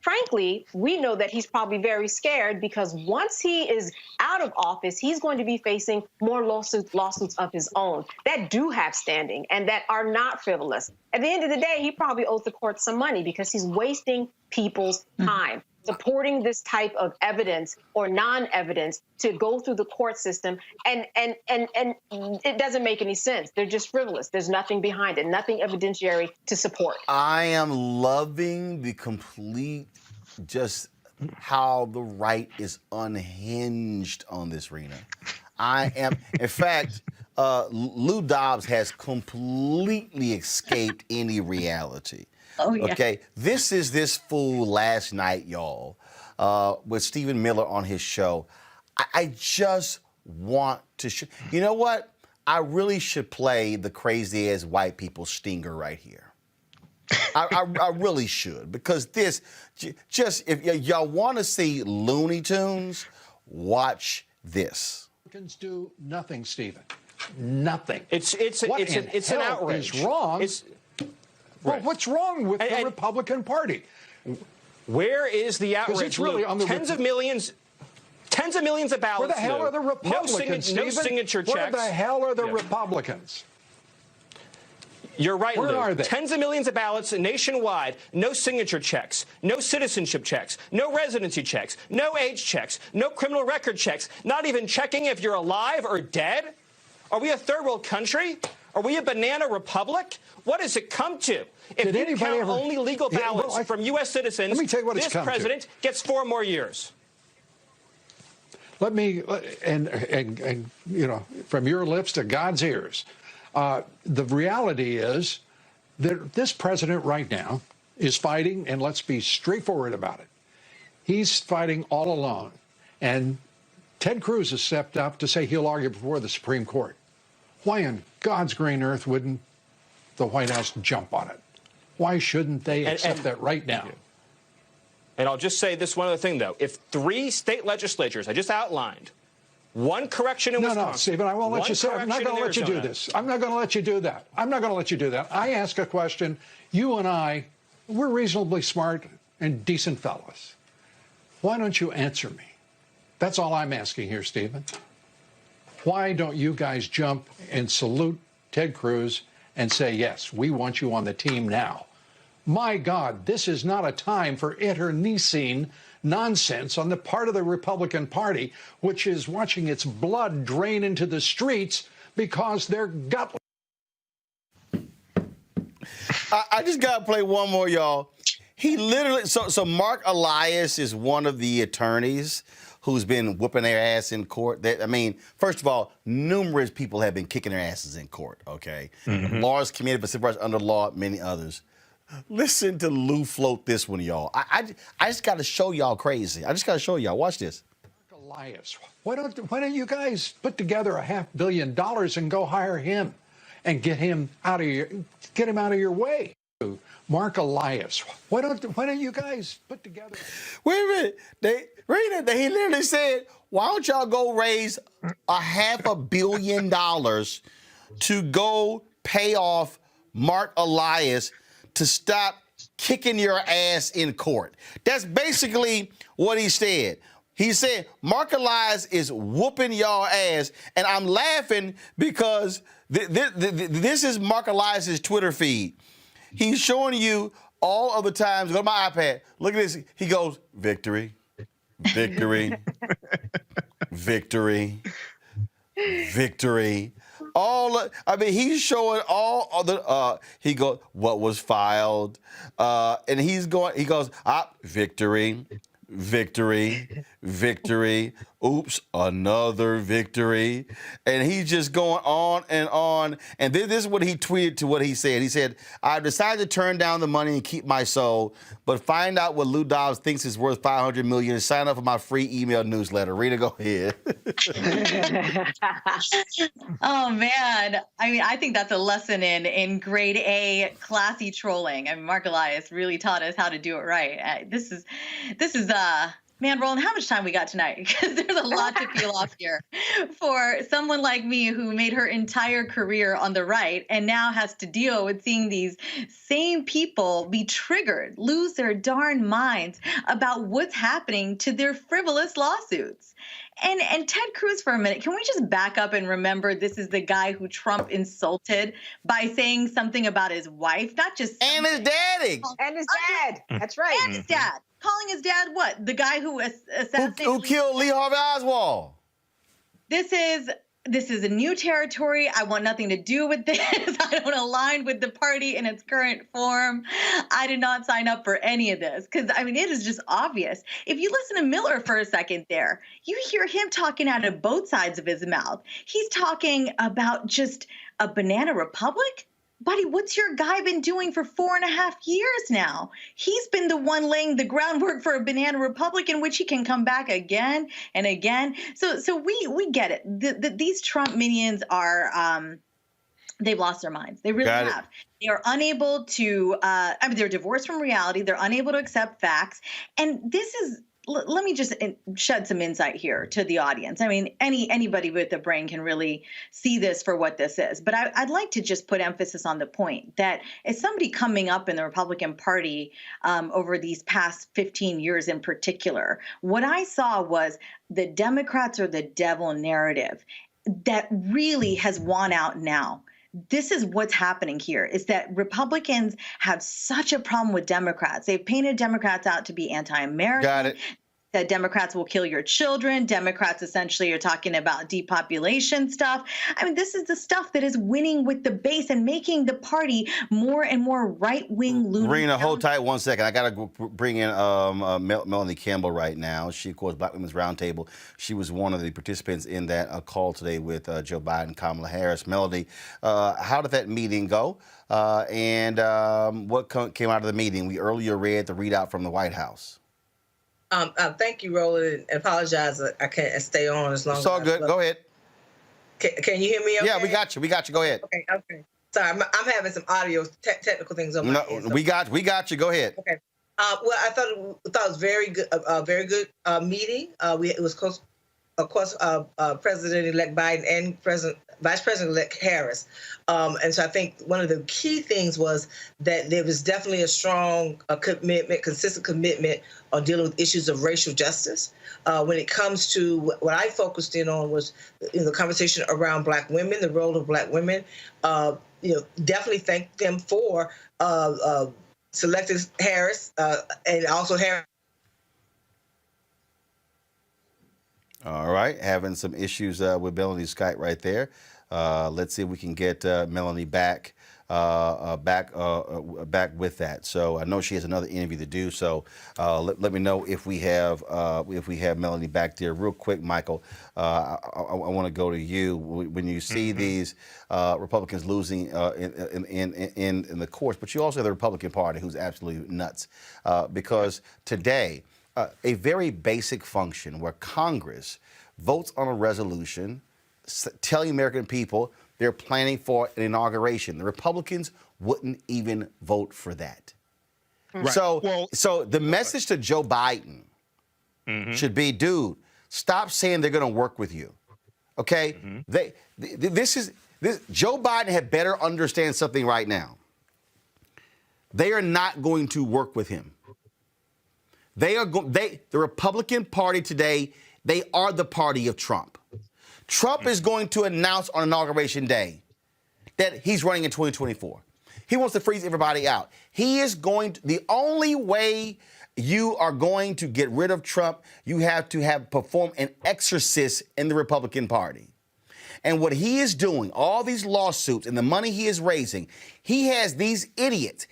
Frankly, we know that he's probably very scared because once he is out of office, he's going to be facing more lawsuits of his own that do have standing and that are not frivolous. At the end of the day, he probably owes the court some money because he's wasting people's time supporting this type of evidence or non-evidence to go through the court system, and it doesn't make any sense. They're just frivolous. There's nothing behind it, nothing evidentiary to support. I am loving the complete, just how the right is unhinged on this, Rena. I am, in fact, Lou Dobbs has completely escaped any reality. Oh, yeah. Okay, this is this fool last night, y'all, with Stephen Miller on his show. I just want to, you know what? I really should play the crazy ass white people stinger right here. I really should, because this, just, if y'all want to see Looney Tunes, watch this. Republicans do nothing, Stephen. Nothing. It's an outrage. Is wrong? Well, what's wrong with the Republican Party? Where is the outrage? It's really on the tens of millions of ballots. Where the hell are the Republicans? No signature checks. Where the hell are the Republicans? You're right, Where Lou. are they? Tens of millions of ballots nationwide, no signature checks, no citizenship checks, no residency checks, no age checks, no criminal record checks, not even checking if you're alive or dead? Are we a third world country? Are we a banana republic? What does it come to? If you count only legal ballots from U.S. citizens, let me tell you what this it's come president gets 4 more years. Let me, and you know, from your lips to God's ears, the reality is that this president right now is fighting, and let's be straightforward about it. He's fighting all alone. And Ted Cruz has stepped up to say he'll argue before the Supreme Court. Why in God's green earth wouldn't the White House jump on it? Why shouldn't they accept that right now? And I'll just say this one other thing, though. If 3 state legislatures I just outlined, one correction in Wisconsin. No, Stephen, I won't let you say. I'm not going to let you do this. I'm not going to let you do that. I'm not going to let you do that. I ask a question. You and I, we're reasonably smart and decent fellows. Why don't you answer me? That's all I'm asking here, Stephen. Why don't you guys jump and salute Ted Cruz and say, yes, we want you on the team now? My God, this is not a time for internecine nonsense on the part of the Republican Party, which is watching its blood drain into the streets because they're gutless. I just got to play one more, y'all. He literally, so Mark Elias is one of the attorneys who's been whooping their ass in court. I mean, first of all, numerous people have been kicking their asses in court, okay? Lawyers Committee for Civil Rights Under Law, many others. Listen to Lou float this one, y'all. I just got to show y'all crazy. I just got to show y'all. Watch this. Elias, why don't you guys put together $500 million and go hire him and get him out of your way? Mark Elias, why don't you guys put together? Wait a minute. He literally said, why don't y'all go raise $500 million to go pay off Mark Elias to stop kicking your ass in court? That's basically what he said. He said, Mark Elias is whooping y'all ass, and I'm laughing because this is Mark Elias's Twitter feed. He's showing you all of the times. Go to my iPad. Look at this. He goes, victory, victory, victory, victory. He's showing all of the, he goes, what was filed. And he goes, victory, victory, victory. Oops, another victory. And he's just going on. And then this is what he tweeted to what he said. He said, I've decided to turn down the money and keep my soul, but find out what Lou Dobbs thinks is worth $500 million and sign up for my free email newsletter. Rita, go ahead. Oh, man. I mean, I think that's a lesson in grade A classy trolling. I mean, Mark Elias really taught us how to do it right. This is man, Roland, how much time we got tonight? Because there's a lot to peel off here for someone like me who made her entire career on the right and now has to deal with seeing these same people be triggered, lose their darn minds about what's happening to their frivolous lawsuits. And Ted Cruz, for a minute, can we just back up and remember this is the guy who Trump insulted by saying something about his wife, not just and his daddy. And his dad. That's right. And his dad. Calling his dad what? The guy who assassinated Who killed Lee Harvey Oswald. This is a new territory. I want nothing to do with this. I don't align with the party in its current form. I did not sign up for any of this because, I mean, it is just obvious. If you listen to Miller for a second there, you hear him talking out of both sides of his mouth. He's talking about just a banana republic. Buddy, what's your guy been doing for 4.5 years now? He's been the one laying the groundwork for a banana republic in which he can come back again and again. So we get it. These Trump minions are they've lost their minds. They really have. They are unable to. I mean, they're divorced from reality. They're unable to accept facts. And this is. Let me just shed some insight here to the audience. I mean, anybody with a brain can really see this for what this is. But I'd like to just put emphasis on the point that as somebody coming up in the Republican Party over these past 15 years in particular, what I saw was the Democrats are the devil narrative that really has won out now. This is what's happening here is that Republicans have such a problem with Democrats. They've painted Democrats out to be anti-American. Got it. That Democrats will kill your children. Democrats essentially are talking about depopulation stuff. I mean, this is the stuff that is winning with the base and making the party more and more right-wing loony. Rena, hold tight 1 second. I got to bring in Melanie Campbell right now. She, of course, Black Women's Roundtable. She was one of the participants in that call today with Joe Biden and Kamala Harris. Melody, how did that meeting go? And what came out of the meeting? We earlier read the readout from the White House. Thank you, Roland. I apologize. I can't stay on as long as it's all good. Go ahead. Can you hear me okay? Yeah, we got you. We got you. Go ahead. Okay. Sorry, I'm having some audio technical things on my end. So. We got you. Go ahead. Okay. Well, I thought it was very good. A very good meeting. It was close. Of course, President-elect Biden and Vice President-elect Harris. And so I think one of the key things was that there was definitely a strong consistent commitment on dealing with issues of racial justice. When it comes to what I focused in on was the conversation around Black women, the role of Black women. Definitely thank them for selecting Harris and also Harris. All right, having some issues with Melanie's Skype right there. Let's see if we can get Melanie back with that. So I know she has another interview to do. So let me know if we have Melanie back there real quick, Michael. I want to go to you when you see these Republicans losing in the courts, but you also have the Republican Party who's absolutely nuts because today. A very basic function where Congress votes on a resolution telling American people they're planning for an inauguration. The Republicans wouldn't even vote for that. Right. So the message to Joe Biden should be, dude, stop saying they're going to work with you. Okay? Joe Biden had better understand something right now. They are not going to work with him. The Republican Party today, they are the party of Trump. Trump is going to announce on Inauguration Day that he's running in 2024. He wants to freeze everybody out. The only way you are going to get rid of Trump, you have to perform an exorcist in the Republican Party. And what he is doing, all these lawsuits and the money he is raising, he has these idiots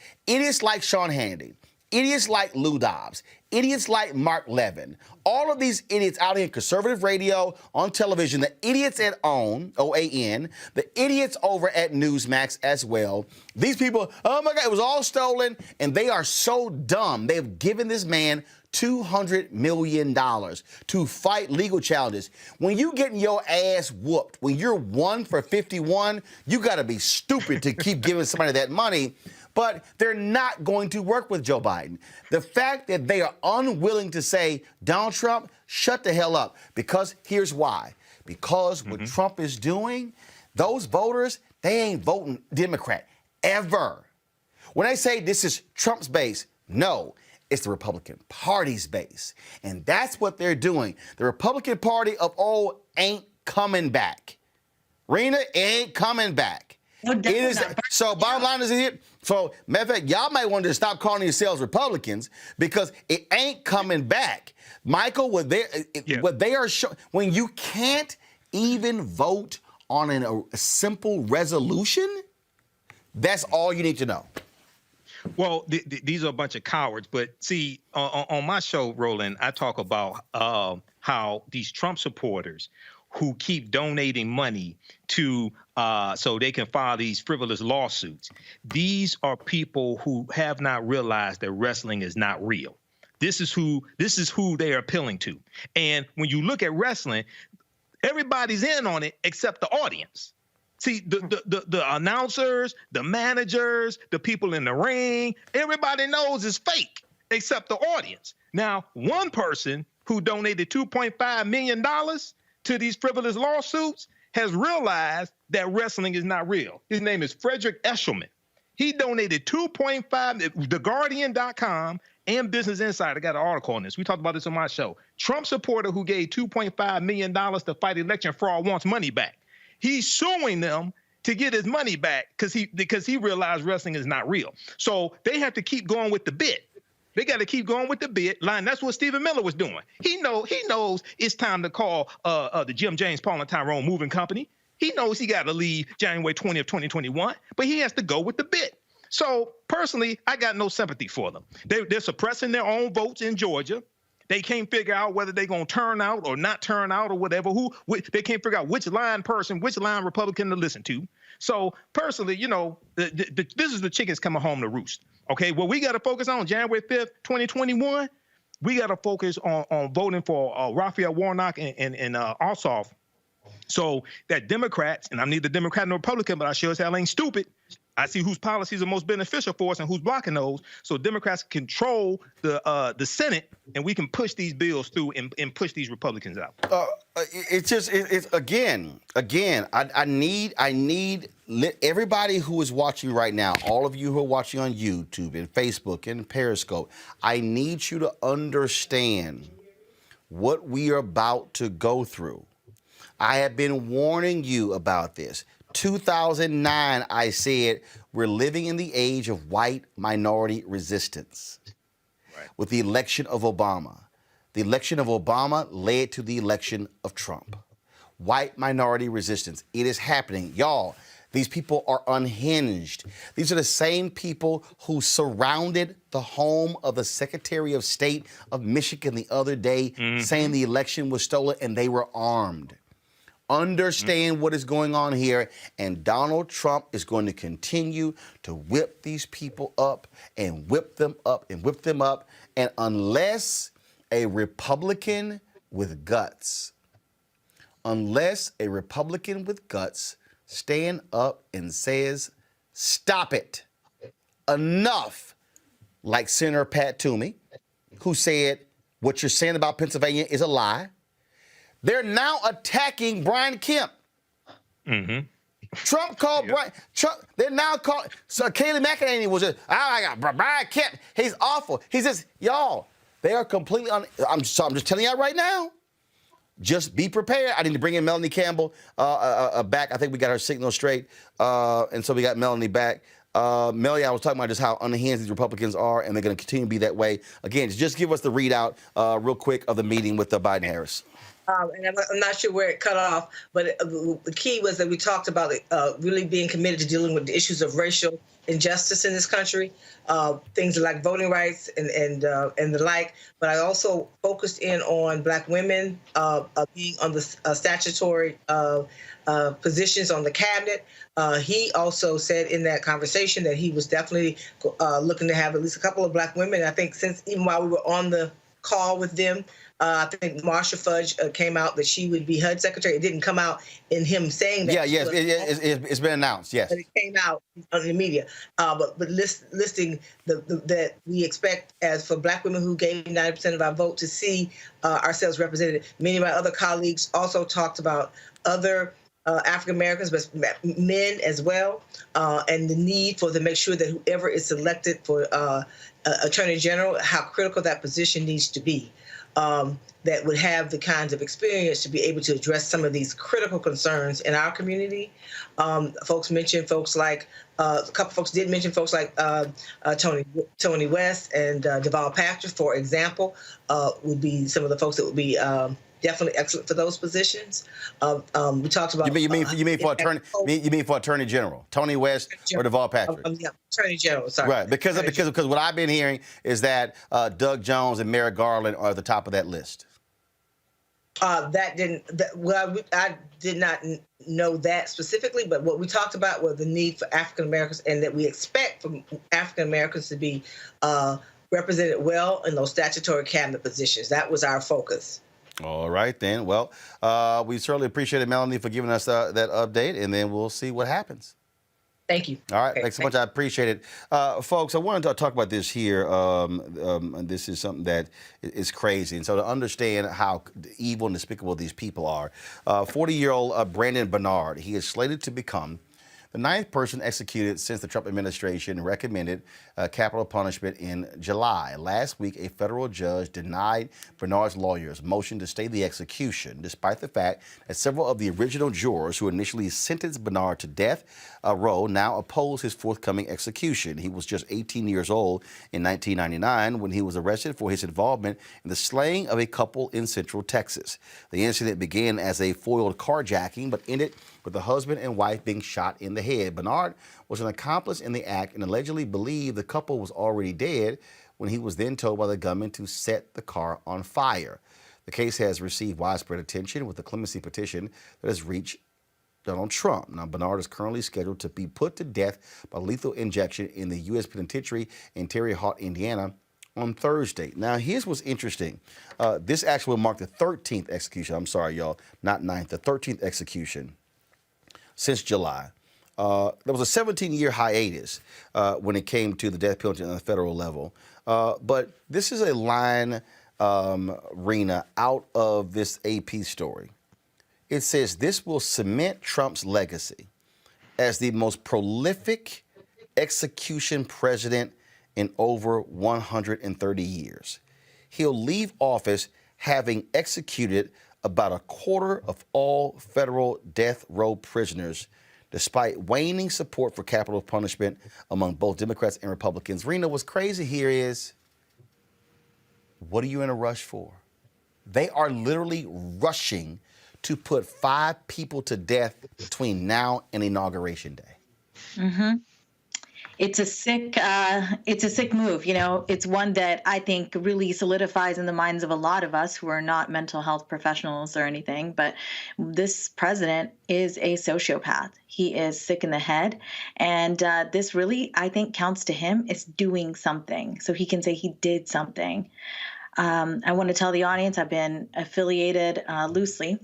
like Sean Hannity, idiots like Lou Dobbs, idiots like Mark Levin, all of these idiots out here in conservative radio, on television, the idiots at OAN, the idiots over at Newsmax as well. These people, oh my God, it was all stolen, and they are so dumb. They have given this man $200 million to fight legal challenges. When you getting your ass whooped, when you're 1 for 51, you got to be stupid to keep giving somebody that money. But they're not going to work with Joe Biden. The fact that they are unwilling to say, Donald Trump, shut the hell up. Because here's why. Because what Trump is doing, those voters, they ain't voting Democrat ever. When they say this is Trump's base, no, it's the Republican Party's base. And that's what they're doing. The Republican Party of old ain't coming back. Rena ain't coming back. No, It is, so bottom line is here. So matter of fact, y'all might want to stop calling yourselves Republicans because it ain't coming back. Michael, what they are showing, when you can't even vote on a simple resolution, that's all you need to know. Well, these are a bunch of cowards. But see, on my show, Roland, I talk about how these Trump supporters who keep donating money to so they can file these frivolous lawsuits. These are people who have not realized that wrestling is not real. This is who they are appealing to. And when you look at wrestling, everybody's in on it except the audience. See, the announcers, the managers, the people in the ring, everybody knows it's fake except the audience. Now, one person who donated $2.5 million to these frivolous lawsuits has realized that wrestling is not real. His name is Frederick Eshelman. He donated $2.5, TheGuardian.com and Business Insider got an article on this. We talked about this on my show. Trump supporter who gave $2.5 million to fight election fraud wants money back. He's suing them to get his money back because he realized wrestling is not real. So they have to keep going with the bit. They got to keep going with the bid line. That's what Stephen Miller was doing. He knows it's time to call the Jim James, Paul and Tyrone Moving Company. He knows he got to leave January 20th, 2021, but he has to go with the bid. So personally, I got no sympathy for them. They're suppressing their own votes in Georgia. They can't figure out whether they're going to turn out or not turn out or whatever. They can't figure out which line Republican to listen to. So personally, this is the chickens coming home to roost. Okay, what we got to focus on January 5th, 2021, we got to focus on voting for Raphael Warnock and Ossoff. So that Democrats, and I'm neither Democrat nor Republican, but I sure as hell ain't stupid. I see whose policies are most beneficial for us and who's blocking those. So Democrats control the Senate, and we can push these bills through and push these Republicans out. I need everybody who is watching right now, all of you who are watching on YouTube and Facebook and Periscope, I need you to understand what we are about to go through. I have been warning you about this. 2009, I said, we're living in the age of white minority resistance. Right. With the election of Obama. The election of Obama led to the election of Trump. White minority resistance. It is happening. Y'all, these people are unhinged. These are the same people who surrounded the home of the Secretary of State of Michigan the other day, saying the election was stolen, and they were armed. Understand what is going on here, and Donald Trump is going to continue to whip these people up and whip them up and whip them up. And unless a Republican with guts stand up and says, stop it, enough, like Senator Pat Toomey, who said, what you're saying about Pennsylvania is a lie. They're now attacking Brian Kemp. Trump called Brian. They're now calling. So Kayleigh McEnany was just, Brian Kemp. He's awful. He says, y'all, they are completely I'm just telling y'all right now. Just be prepared. I need to bring in Melanie Campbell back. I think we got her signal straight. And so we got Melanie back. Melanie, I was talking about just how unhinged these Republicans are, and they're going to continue to be that way. Again, just give us the readout real quick of the meeting with Biden-Harris. And I'm not sure where it cut off, but the key was that we talked about really being committed to dealing with the issues of racial injustice in this country, things like voting rights and the like. But I also focused in on Black women being on the statutory positions on the cabinet. He also said in that conversation that he was definitely looking to have at least a couple of Black women. I think since even while we were on the call with them, I think Marsha Fudge came out that she would be HUD secretary. It didn't come out in him saying that. Yeah, yes, it's been announced. Yes, but it came out on the media. But listing that we expect as for Black women who gave 90% of our vote to see ourselves represented. Many of my other colleagues also talked about other African Americans, but men as well, and the need for to make sure that whoever is selected for Attorney General, how critical that position needs to be. That would have the kinds of experience to be able to address some of these critical concerns in our community. Folks mentioned folks like, a couple folks did mention folks like Tony West and Deval Patrick, for example, would be some of the folks that would be definitely excellent for those positions. We talked about. You mean for Attorney General, Tony West or Deval Patrick? Yeah, Attorney General. Sorry. Right, because what I've been hearing is that Doug Jones and Merrick Garland are at the top of that list. I did not know that specifically, but what we talked about was the need for African Americans, and that we expect from African Americans to be represented well in those statutory cabinet positions. That was our focus. All right, then. Well, we certainly appreciate it, Melanie, for giving us that update, and then we'll see what happens. Thank you. All right, thanks so much. I appreciate it. Folks, I wanted to talk about this here. This is something that is crazy. And so to understand how evil and despicable these people are, 40-year-old Brandon Bernard, he is slated to become the 9th person executed since the Trump administration recommended capital punishment in July. Last week, a federal judge denied Bernard's lawyers' motion to stay the execution, despite the fact that several of the original jurors who initially sentenced Bernard to death row now oppose his forthcoming execution. He was just 18 years old in 1999 when he was arrested for his involvement in the slaying of a couple in Central Texas. The incident began as a foiled carjacking, but ended with the husband and wife being shot in the head. Bernard was an accomplice in the act and allegedly believed the couple was already dead when he was then told by the gunman to set the car on fire. The case has received widespread attention with the clemency petition that has reached Donald Trump. Now, Bernard is currently scheduled to be put to death by lethal injection in the U.S. Penitentiary in Terre Haute, Indiana, on Thursday. Now, here's what's interesting. This actually will mark the 13th execution. I'm sorry, y'all, not 9th, the 13th execution since July. There was a 17-year hiatus when it came to the death penalty on the federal level. But this is a line, Rena, out of this AP story. It says this will cement Trump's legacy as the most prolific execution president in over 130 years. He'll leave office having executed about a quarter of all federal death row prisoners, despite waning support for capital punishment among both Democrats and Republicans. Rena, what's crazy here is, what are you in a rush for? They are literally rushing to put 5 people to death between now and Inauguration Day. Mm-hmm. It's a sick move. You know, it's one that I think really solidifies in the minds of a lot of us who are not mental health professionals or anything. But this president is a sociopath. He is sick in the head. And this really, I think, counts to him as doing something. So he can say he did something. I want to tell the audience I've been affiliated loosely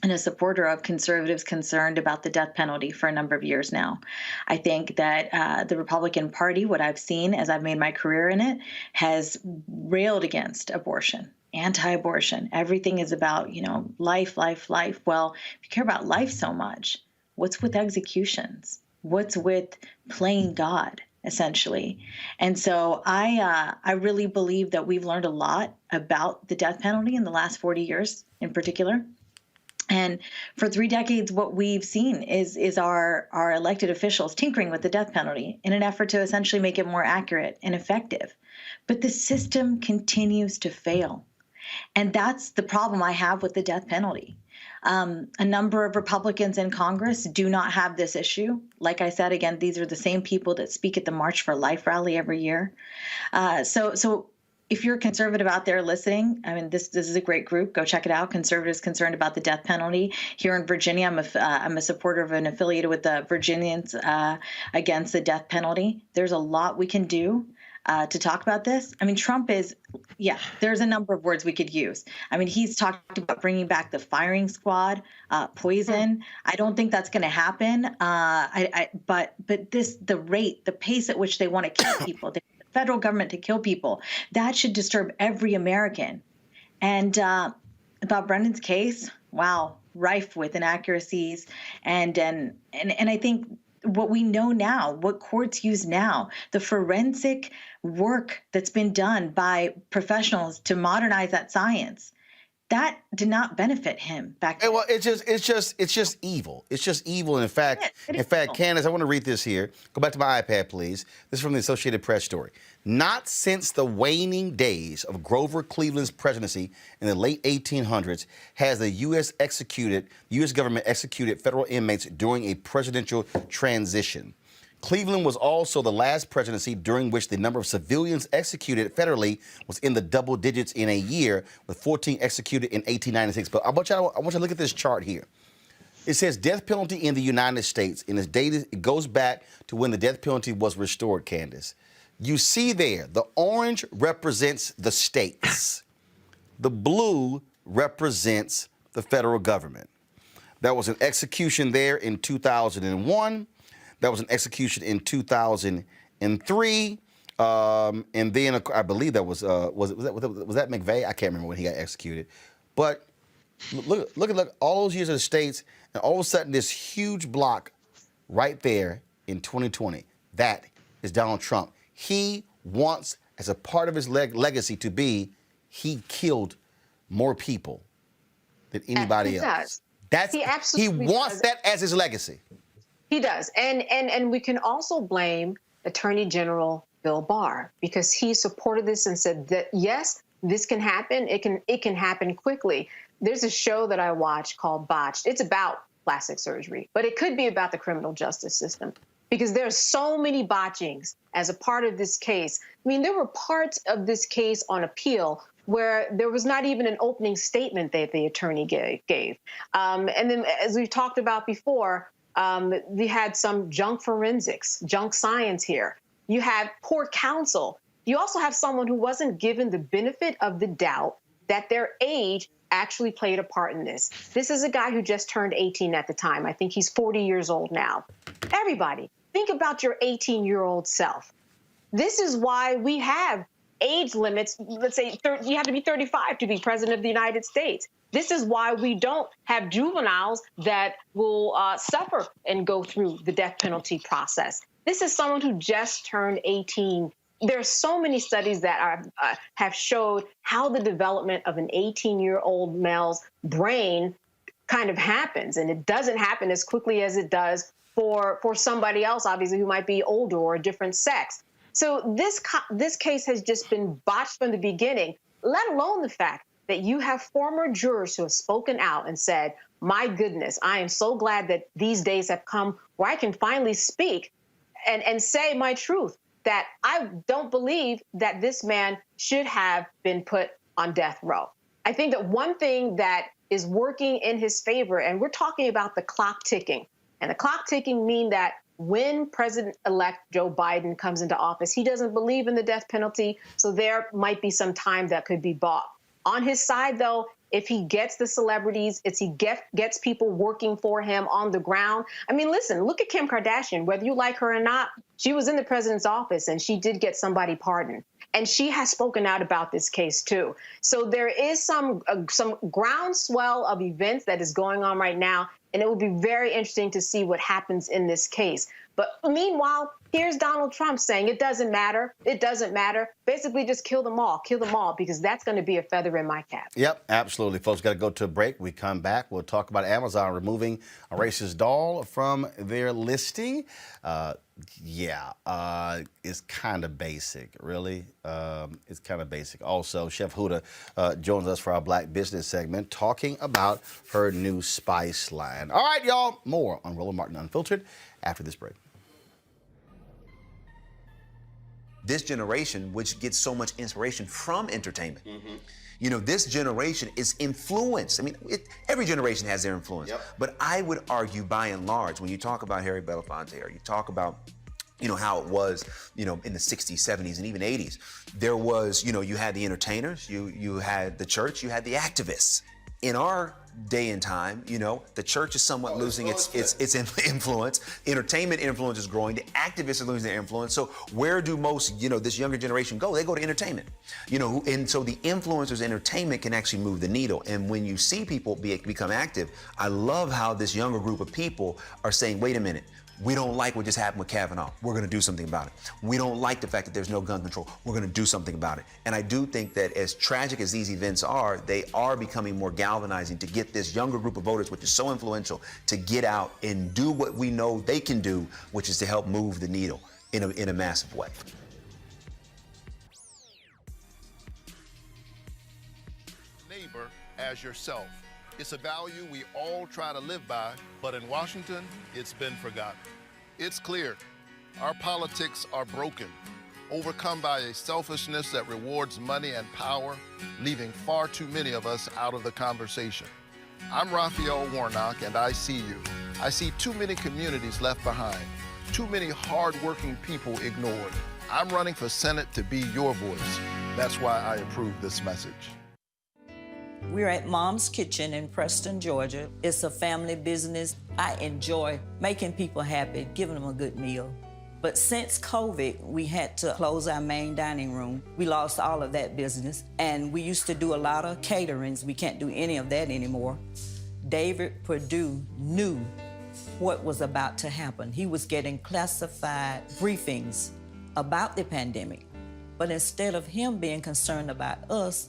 and a supporter of conservatives concerned about the death penalty for a number of years now. I think that the Republican Party, what I've seen as I've made my career in it, has railed against abortion, anti-abortion. Everything is about, you know, life, life, life. Well, if you care about life so much, what's with executions? What's with playing God, essentially? And so I really believe that we've learned a lot about the death penalty in the last 40 years in particular. And for 3 decades, what we've seen is our elected officials tinkering with the death penalty in an effort to essentially make it more accurate and effective. But the system continues to fail. And that's the problem I have with the death penalty. A number of Republicans in Congress do not have this issue. Like I said, again, these are the same people that speak at the March for Life rally every year. So if you're a conservative out there listening, I mean, this is a great group. Go check it out. Conservatives concerned about the death penalty. Here in Virginia, I'm a supporter of and affiliated with the Virginians against the death penalty. There's a lot we can do to talk about this. I mean, Trump is, there's a number of words we could use. I mean, he's talked about bringing back the firing squad, poison. I don't think that's going to happen. But the pace at which they want to kill people, the federal government to kill people, that should disturb every American. And about Brendan's case, wow, rife with inaccuracies. And I think what we know now, what courts use now, the forensic work that's been done by professionals to modernize that science, that did not benefit him back then. Well, it's just evil. It's just evil. And in fact, Candace, I want to read this here. Go back to my iPad, please. This is from the Associated Press story. Not since the waning days of Grover Cleveland's presidency in the late 1800s has the U.S. government executed federal inmates during a presidential transition. Cleveland was also the last presidency during which the number of civilians executed federally was in the double digits in a year, with 14 executed in 1896. But I want you to look at this chart here. It says death penalty in the United States, and it goes back to when the death penalty was restored, Candace. You see there, the orange represents the states. The blue represents the federal government. There was an execution there in 2001. That was an execution in 2003, and then I believe that was that McVeigh? I can't remember when he got executed. But look at all those years of the states, and all of a sudden this huge block right there in 2020. That is Donald Trump. He wants, as a part of his legacy, to be he killed more people than anybody else. He wants that as his legacy. He does. And we can also blame Attorney General Bill Barr, because he supported this and said that, yes, this can happen. It can happen quickly. There's a show that I watch called Botched. It's about plastic surgery, but it could be about the criminal justice system, because there's so many botchings as a part of this case. I mean, there were parts of this case on appeal where there was not even an opening statement that the attorney gave. And then, as we've talked about before, we had some junk forensics, junk science here. You have poor counsel. You also have someone who wasn't given the benefit of the doubt that their age actually played a part in this. This is a guy who just turned 18 at the time. I think he's 40 years old now. Everybody, think about your 18-year-old self. This is why we have age limits. Let's say you have to be 35 to be president of the United States. This is why we don't have juveniles that will suffer and go through the death penalty process. This is someone who just turned 18. There are so many studies that have showed how the development of an 18-year-old male's brain kind of happens, and it doesn't happen as quickly as it does for somebody else, obviously, who might be older or a different sex. So this case has just been botched from the beginning, let alone the fact that you have former jurors who have spoken out and said, my goodness, I am so glad that these days have come where I can finally speak and say my truth, that I don't believe that this man should have been put on death row. I think that one thing that is working in his favor, and we're talking about the clock ticking, and the clock ticking mean that when President-elect Joe Biden comes into office, he doesn't believe in the death penalty, so there might be some time that could be bought. On his side, though, if he gets the celebrities, if he gets people working for him on the ground. I mean, listen, look at Kim Kardashian. Whether you like her or not, she was in the president's office and she did get somebody pardoned. And she has spoken out about this case, too. So there is some groundswell of events that is going on right now. And it will be very interesting to see what happens in this case. But meanwhile, Here's Donald Trump saying it doesn't matter. It doesn't matter. Basically, just kill them all, because that's going to be a feather in my cap. Yep, absolutely. Folks, got to go to a break. We come back. We'll talk about Amazon removing a racist doll from their listing. It's kind of basic, really. It's kind of basic. Also, Chef Huda joins us for our Black Business segment, talking about her new spice line. All right, y'all, more on Roland Martin Unfiltered after this break. This generation, which gets so much inspiration from entertainment. You know, this generation is influenced. I mean, every generation has their influence. But I would argue, by and large, when you talk about Harry Belafonte, or you talk about, you know, how it was, you know, in the 60s, 70s, and even 80s, there was, you know, you had the entertainers, you had the church, you had the activists. In our day and time, you know, the church is somewhat losing its influence. Entertainment influence is growing. The activists are losing their influence. So where do most, you know, this younger generation go? They go to entertainment. You know, and so the influencers' entertainment can actually move the needle. And when you see people become active, I love how this younger group of people are saying, wait a minute, we don't like what just happened with Kavanaugh. We're going to do something about it. We don't like the fact that there's no gun control. We're going to do something about it. And I do think that as tragic as these events are, they are becoming more galvanizing to get this younger group of voters, which is so influential, to get out and do what we know they can do, which is to help move the needle in a massive way. Neighbor as yourself. It's a value we all try to live by, but in Washington, it's been forgotten. It's clear our politics are broken, overcome by a selfishness that rewards money and power, leaving far too many of us out of the conversation. I'm Raphael Warnock, and I see you. I see too many communities left behind, too many hardworking people ignored. I'm running for Senate to be your voice. That's why I approve this message. We're at Mom's Kitchen in Preston, Georgia. It's a family business. I enjoy making people happy, giving them a good meal. But since COVID, we had to close our main dining room. We lost all of that business, and we used to do a lot of caterings. We can't do any of that anymore. David Perdue knew what was about to happen. He was getting classified briefings about the pandemic. But instead of him being concerned about us,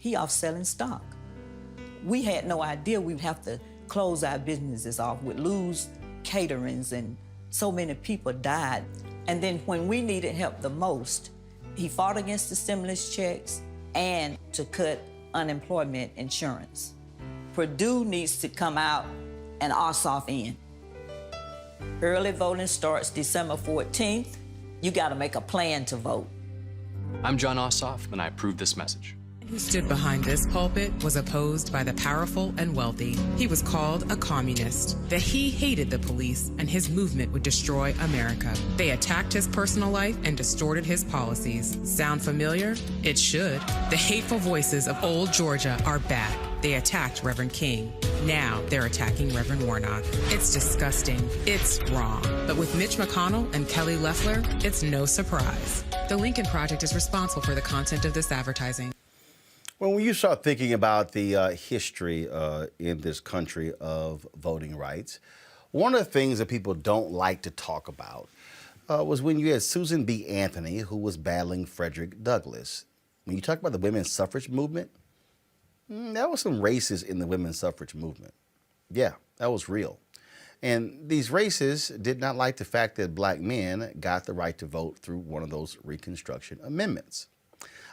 he off selling stock. We had no idea we'd have to close our businesses off. We'd lose caterings, and so many people died. And then when we needed help the most, he fought against the stimulus checks and to cut unemployment insurance. Purdue needs to come out and Ossoff in. Early voting starts December 14th. You gotta make a plan to vote. I'm John Ossoff, and I approve this message. Who stood behind this pulpit was opposed by the powerful and wealthy. He was called a communist, that he hated the police and his movement would destroy America. They attacked his personal life and distorted his policies. Sound familiar? It should. The hateful voices of old Georgia are back. They attacked Reverend King. Now they're attacking Reverend Warnock. It's disgusting. It's wrong. But with Mitch McConnell and Kelly Loeffler, it's no surprise. The Lincoln Project is responsible for the content of this advertising. Well, when you start thinking about the history in this country of voting rights, one of the things that people don't like to talk about was when you had Susan B. Anthony, who was battling Frederick Douglass. When you talk about the women's suffrage movement, there was some races in the women's suffrage movement. Yeah, that was real. And these races did not like the fact that black men got the right to vote through one of those Reconstruction amendments.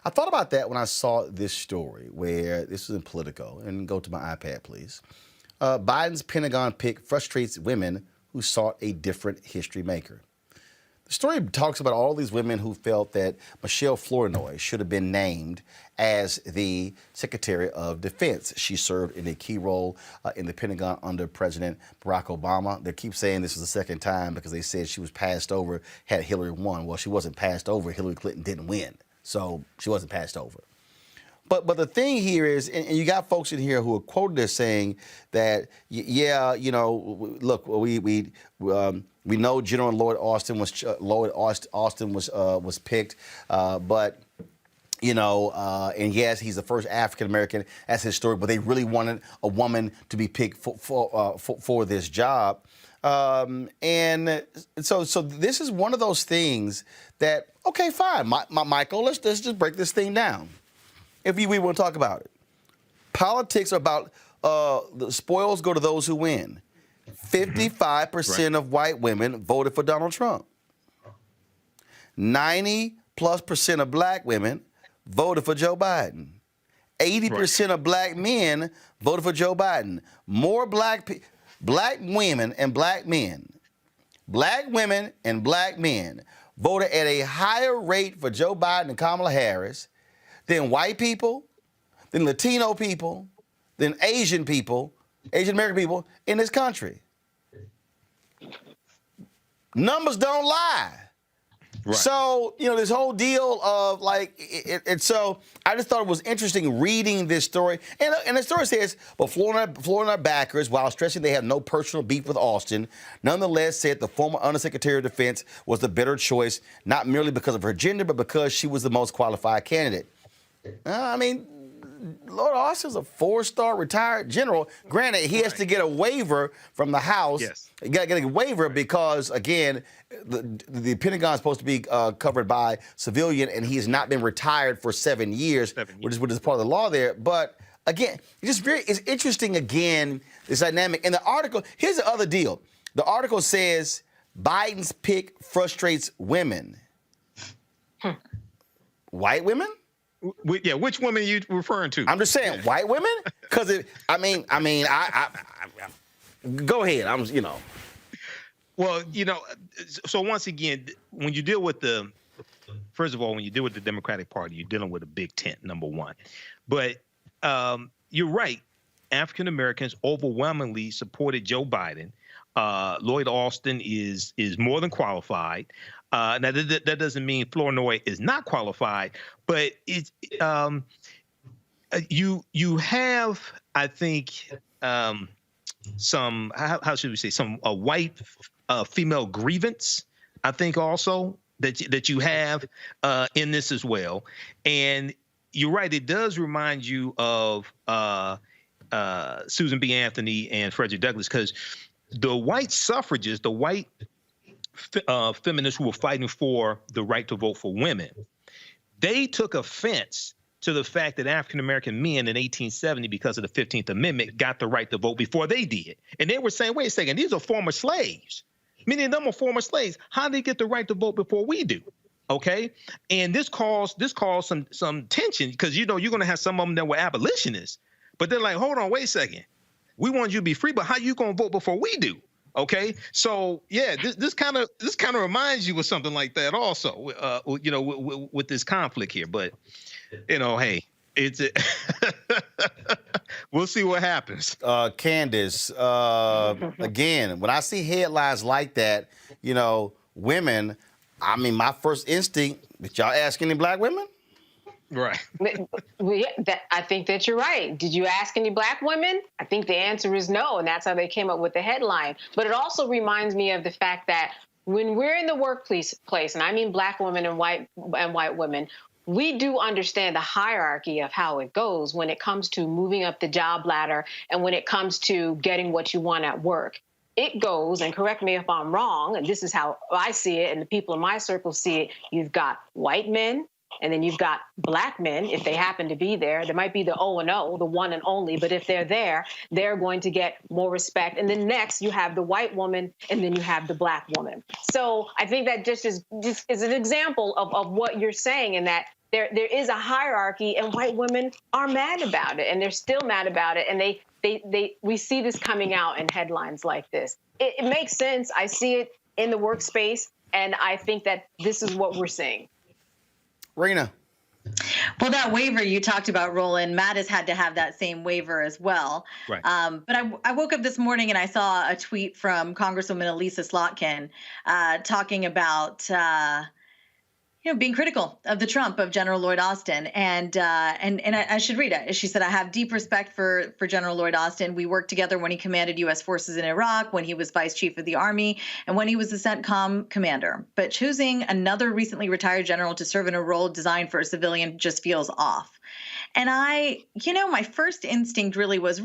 I thought about that when I saw this story, where this was in Politico, and go to my iPad, please. Biden's Pentagon pick frustrates women who sought a different history maker. The story talks about all these women who felt that Michelle Flournoy should have been named as the Secretary of Defense. She served in a key role in the Pentagon under President Barack Obama. They keep saying this was the second time because they said she was passed over had Hillary won. Well, she wasn't passed over. Hillary Clinton didn't win. So she wasn't passed over. But the thing here is, and you got folks in here who are quoted as saying that, yeah, you know, look, we know General Lloyd Austin was picked, but you know, and yes, he's the first African American. That's his story. But they really wanted a woman to be picked for this job. And so this is one of those things that, okay, fine, Michael, let's just break this thing down. If we want to talk about it. Politics are about the spoils go to those who win. 55% of white women voted for Donald Trump. 90+% of black women voted for Joe Biden. 80% of black men voted for Joe Biden. More black women and black men voted at a higher rate for Joe Biden and Kamala Harris than white people, than Latino people, than Asian American people in this country. Numbers don't lie. Right. So, this whole deal of so I just thought it was interesting reading this story. And the story says, but Florida backers, while stressing they have no personal beef with Austin, nonetheless said the former Undersecretary of Defense was the better choice, not merely because of her gender, but because she was the most qualified candidate. Lord Austin's a 4-star retired general. Granted, he has to get a waiver from the House. Yes. You got to get a waiver because, again, the Pentagon is supposed to be covered by civilian, and he has not been retired for 7 years, which is part of the law there. But, again, it's interesting, again, this dynamic. In the article, here's the other deal. The article says Biden's pick frustrates women. White women? Which women are you referring to? I'm just saying, white women? Because go ahead. Well, so once again, when you deal with the Democratic Party, you're dealing with a big tent, number one. But you're right. African Americans overwhelmingly supported Joe Biden. Lloyd Austin is more than qualified. Now, that doesn't mean Flournoy is not qualified, but it's you have, I think, some how should we say, some white female grievance, I think, also that you have in this as well. And you're right, it does remind you of Susan B. Anthony and Frederick Douglass, because the white suffragists, the white feminists who were fighting for the right to vote for women, they took offense to the fact that African-American men in 1870, because of the 15th Amendment, got the right to vote before they did. And they were saying, wait a second, these are former slaves. Many of them are former slaves. How did they get the right to vote before we do? Okay? And this caused some tension, because, you're going to have some of them that were abolitionists. But they're like, hold on, wait a second. We want you to be free, but how you going to vote before we do? Okay, so yeah, this kind of reminds you of something like that also, with this conflict here. But hey, it's we'll see what happens. Candace, again, when I see headlines like that, women, my first instinct, did y'all ask any black women? Right. I think that you're right. Did you ask any black women? I think the answer is no, and that's how they came up with the headline. But it also reminds me of the fact that when we're in the workplace, and I mean black women and white women, we do understand the hierarchy of how it goes when it comes to moving up the job ladder and when it comes to getting what you want at work. It goes, and correct me if I'm wrong, and this is how I see it and the people in my circle see it, you've got white men, and then you've got black men, if they happen to be there. There might be the O and O, the one and only, but if they're there, they're going to get more respect. And then next, you have the white woman, and then you have the black woman. So I think that just is an example of what you're saying, in that there is a hierarchy, and white women are mad about it, and they're still mad about it. And we see this coming out in headlines like this. It makes sense. I see it in the workspace, and I think that this is what we're seeing. Rena. Well, that waiver you talked about, Roland, Matt has had to have that same waiver as well. Right. But I woke up this morning and I saw a tweet from Congresswoman Elisa Slotkin talking about being critical of the Trump of General Lloyd Austin. And I should read it. She said, I have deep respect for General Lloyd Austin. We worked together when he commanded U.S. forces in Iraq, when he was vice chief of the Army, and when he was the CENTCOM commander. But choosing another recently retired general to serve in a role designed for a civilian just feels off. And my first instinct really was,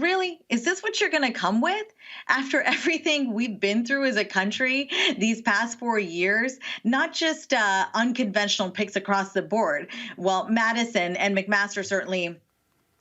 is this what you're going to come with after everything we've been through as a country these past 4 years? Not just unconventional picks across the board. Well, Madison and McMaster certainly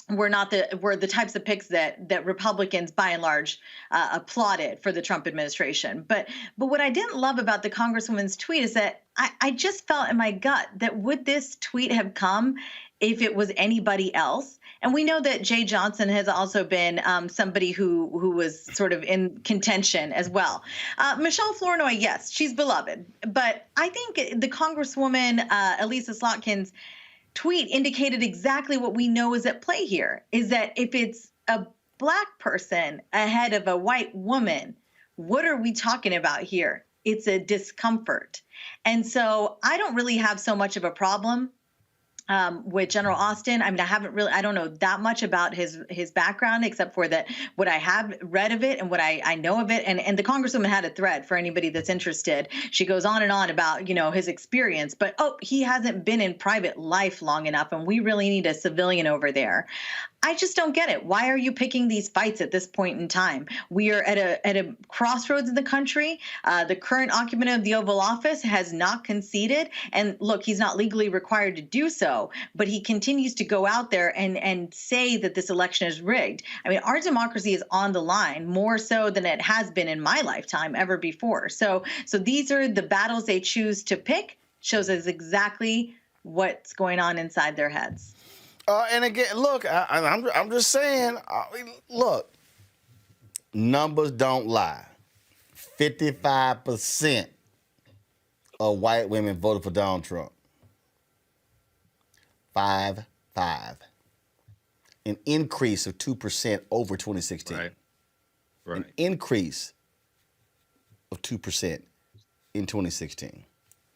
were the types of picks that Republicans by and large applauded for the Trump administration. But what I didn't love about the Congresswoman's tweet is that I just felt in my gut that would this tweet have come if it was anybody else? And we know that Jay Johnson has also been somebody who was sort of in contention as well. Michelle Flournoy, yes, she's beloved. But I think the Congresswoman, Elisa Slotkin's tweet indicated exactly what we know is at play here, is that if it's a Black person ahead of a white woman, what are we talking about here? It's a discomfort. And so I don't really have so much of a problem with General Austin. I mean, I don't know that much about his background, except for that what I have read of it and what I know of it. And the Congresswoman had a thread for anybody that's interested. She goes on and on about, his experience, but he hasn't been in private life long enough, and we really need a civilian over there. I just don't get it. Why are you picking these fights at this point in time? We are at a crossroads in the country. The current occupant of the Oval Office has not conceded. And look, he's not legally required to do so, but he continues to go out there and say that this election is rigged. I mean, our democracy is on the line more so than it has been in my lifetime ever before. So these are the battles they choose to pick. Shows us exactly what's going on inside their heads. And again, look, I'm just saying, look, numbers don't lie. 55% of white women voted for Donald Trump. 5-5. An increase of 2% over 2016. Right. An increase of 2% in 2016.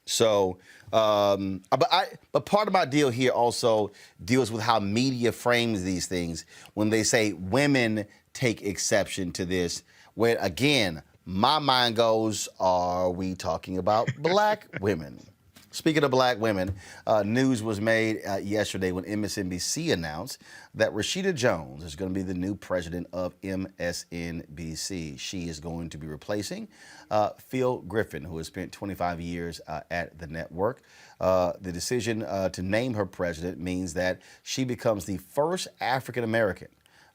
So, but part of my deal here also deals with how media frames these things when they say women take exception to this. Where again, my mind goes, are we talking about Black women? Speaking of Black women, news was made yesterday when MSNBC announced that Rashida Jones is going to be the new president of MSNBC. She is going to be replacing Phil Griffin, who has spent 25 years at the network. The decision to name her president means that she becomes the first African-American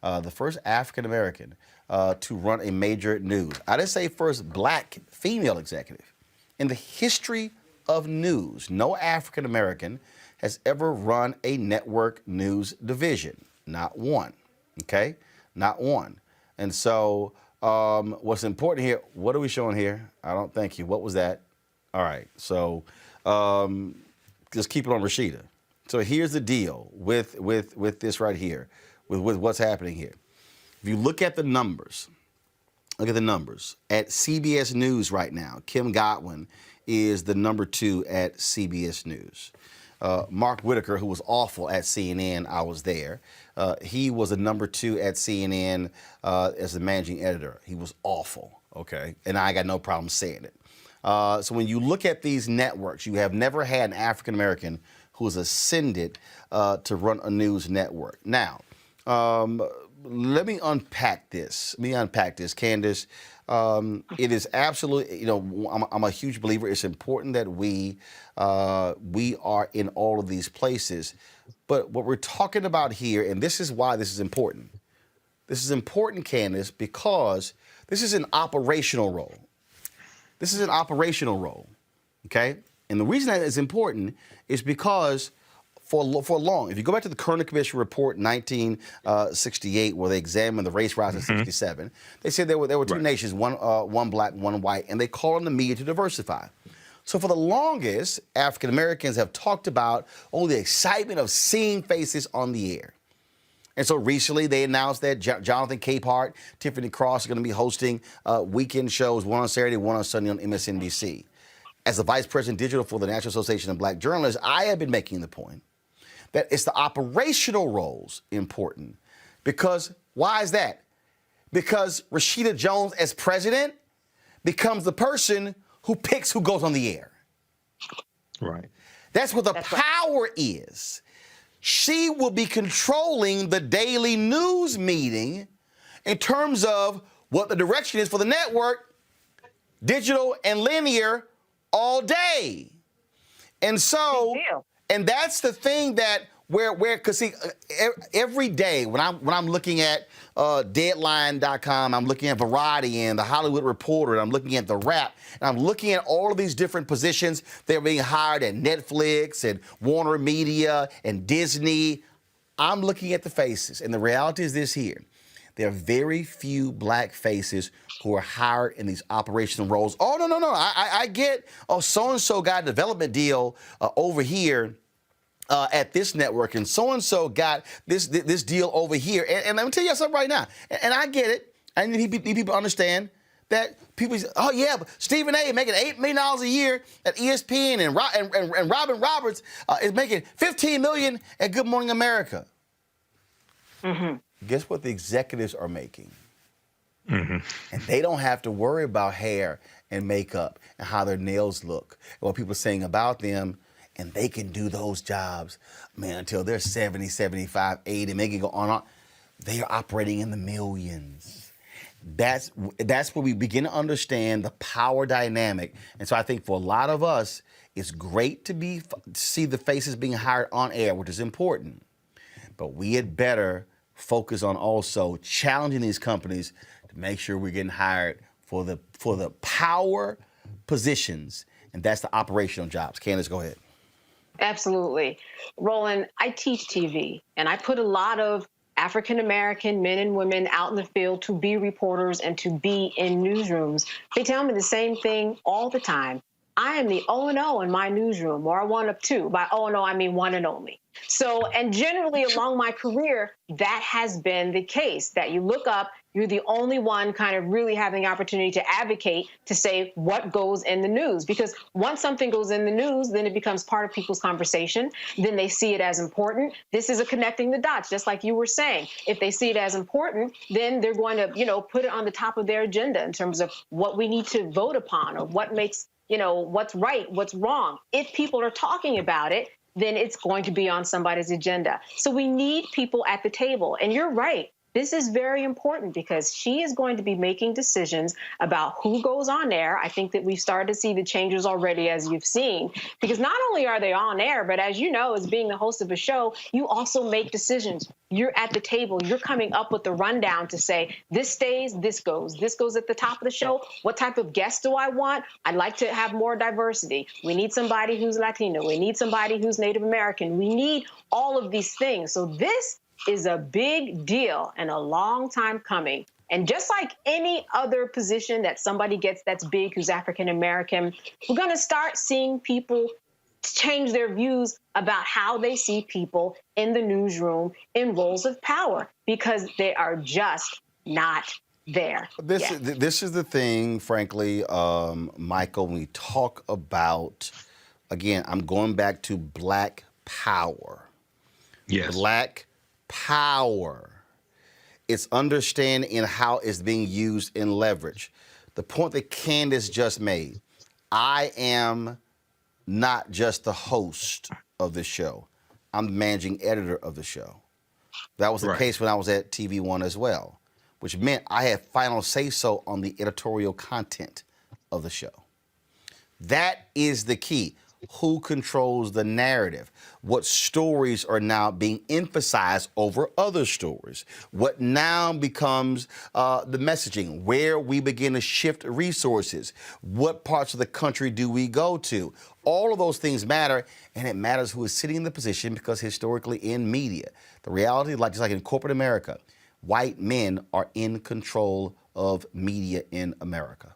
to run a major news. I didn't say first Black female executive. In the history of news, no African-American has ever run a network news division. Not one, okay? Not one. And so what's important here, what are we showing here? I don't thank you. What was that? All right, so just keep it on Rashida. So here's the deal with this right here, with what's happening here. If you look at the numbers, at CBS News right now, Kim Godwin is the number 2 at CBS News. Mark Whitaker, who was awful at CNN, I was there. He was a number 2 at CNN as the managing editor. He was awful, okay? And I got no problem saying it. So when you look at these networks, you have never had an African-American who has ascended to run a news network. Now, let me unpack this. Candace. It is absolutely, I'm a huge believer. It's important that we are in all of these places. But what we're talking about here, and this is why this is important. This is important, Candace, because this is an operational role. Okay? And the reason that it's important is because for long, if you go back to the Kerner Commission report in 1968, where they examined the race riots in 67, they said there were two nations, one Black, one white, and they called on the media to diversify. So for the longest, African Americans have talked about the excitement of seeing faces on the air. And so recently they announced that Jonathan Capehart, Tiffany Cross are going to be hosting weekend shows, one on Saturday, one on Sunday on MSNBC. As the Vice President Digital for the National Association of Black Journalists, I have been making the point that it's the operational roles important. Because, why is that? Because Rashida Jones as president becomes the person who picks who goes on the air. Right. That's what the power is. she will be controlling the daily news meeting in terms of what the direction is for the network, digital and linear, all day. And so, and that's the thing that because see, every day when I'm looking at Deadline.com, I'm looking at Variety and The Hollywood Reporter, and I'm looking at The Wrap, and I'm looking at all of these different positions that are being hired at Netflix and Warner Media and Disney. I'm looking at the faces, and the reality is this here. There are very few black faces who are hired in these operational roles. Oh, no. I get, so-and-so got a development deal over here at this network, and so-and-so got this deal over here. And let me tell you something right now, and I get it. I need people to understand that people say, oh, yeah, but Stephen A. making $8 million a year at ESPN, and Robin Roberts is making $15 million at Good Morning America. Mm-hmm. Guess what the executives are making? Mm-hmm. And they don't have to worry about hair and makeup and how their nails look and what people are saying about them. And they can do those jobs, man, until they're 70, 75, 80, and they can go on. They are operating in the millions. That's where we begin to understand the power dynamic. And so I think for a lot of us, it's great to see the faces being hired on air, which is important. But we had better focus on also challenging these companies to make sure we're getting hired for the power positions, and that's the operational jobs. Candace, go ahead. Absolutely. Roland, I teach TV, and I put a lot of African-American men and women out in the field to be reporters and to be in newsrooms. They tell me the same thing all the time. I am the O&O in my newsroom, or one of two. By O&O, I mean one and only. So, and generally along my career, that has been the case, that you look up, you're the only one kind of really having the opportunity to advocate to say what goes in the news. Because once something goes in the news, then it becomes part of people's conversation. Then they see it as important. This is a connecting the dots, just like you were saying. If they see it as important, then they're going to, put it on the top of their agenda in terms of what we need to vote upon or what makes, what's right, what's wrong. If people are talking about it, then it's going to be on somebody's agenda. So we need people at the table. And you're right. This is very important because she is going to be making decisions about who goes on air. I think that we've started to see the changes already, as you've seen, because not only are they on air, but as you know, as being the host of a show, you also make decisions. You're at the table. You're coming up with the rundown to say, this stays, this goes at the top of the show. What type of guest do I want? I'd like to have more diversity. We need somebody who's Latino. We need somebody who's Native American. We need all of these things. So this is a big deal and a long time coming. And just like any other position that somebody gets that's big who's African American, we're going to start seeing people change their views about how they see people in the newsroom in roles of power because they are just not there. This is the thing, frankly, Michael, when we talk about, again, I'm going back to Black power. Yes. Black power. It's understanding in how it's being used in leverage. The point that Candace just made, I am not just the host of the show. I'm the managing editor of the show. That was the case when I was at TV One as well, which meant I had final say-so on the editorial content of the show. That is the key. Who controls the narrative? What stories are now being emphasized over other stories? What now becomes the messaging? Where we begin to shift resources? What parts of the country do we go to? All of those things matter, and it matters who is sitting in the position because historically in media, the reality, just like in corporate America, white men are in control of media in America.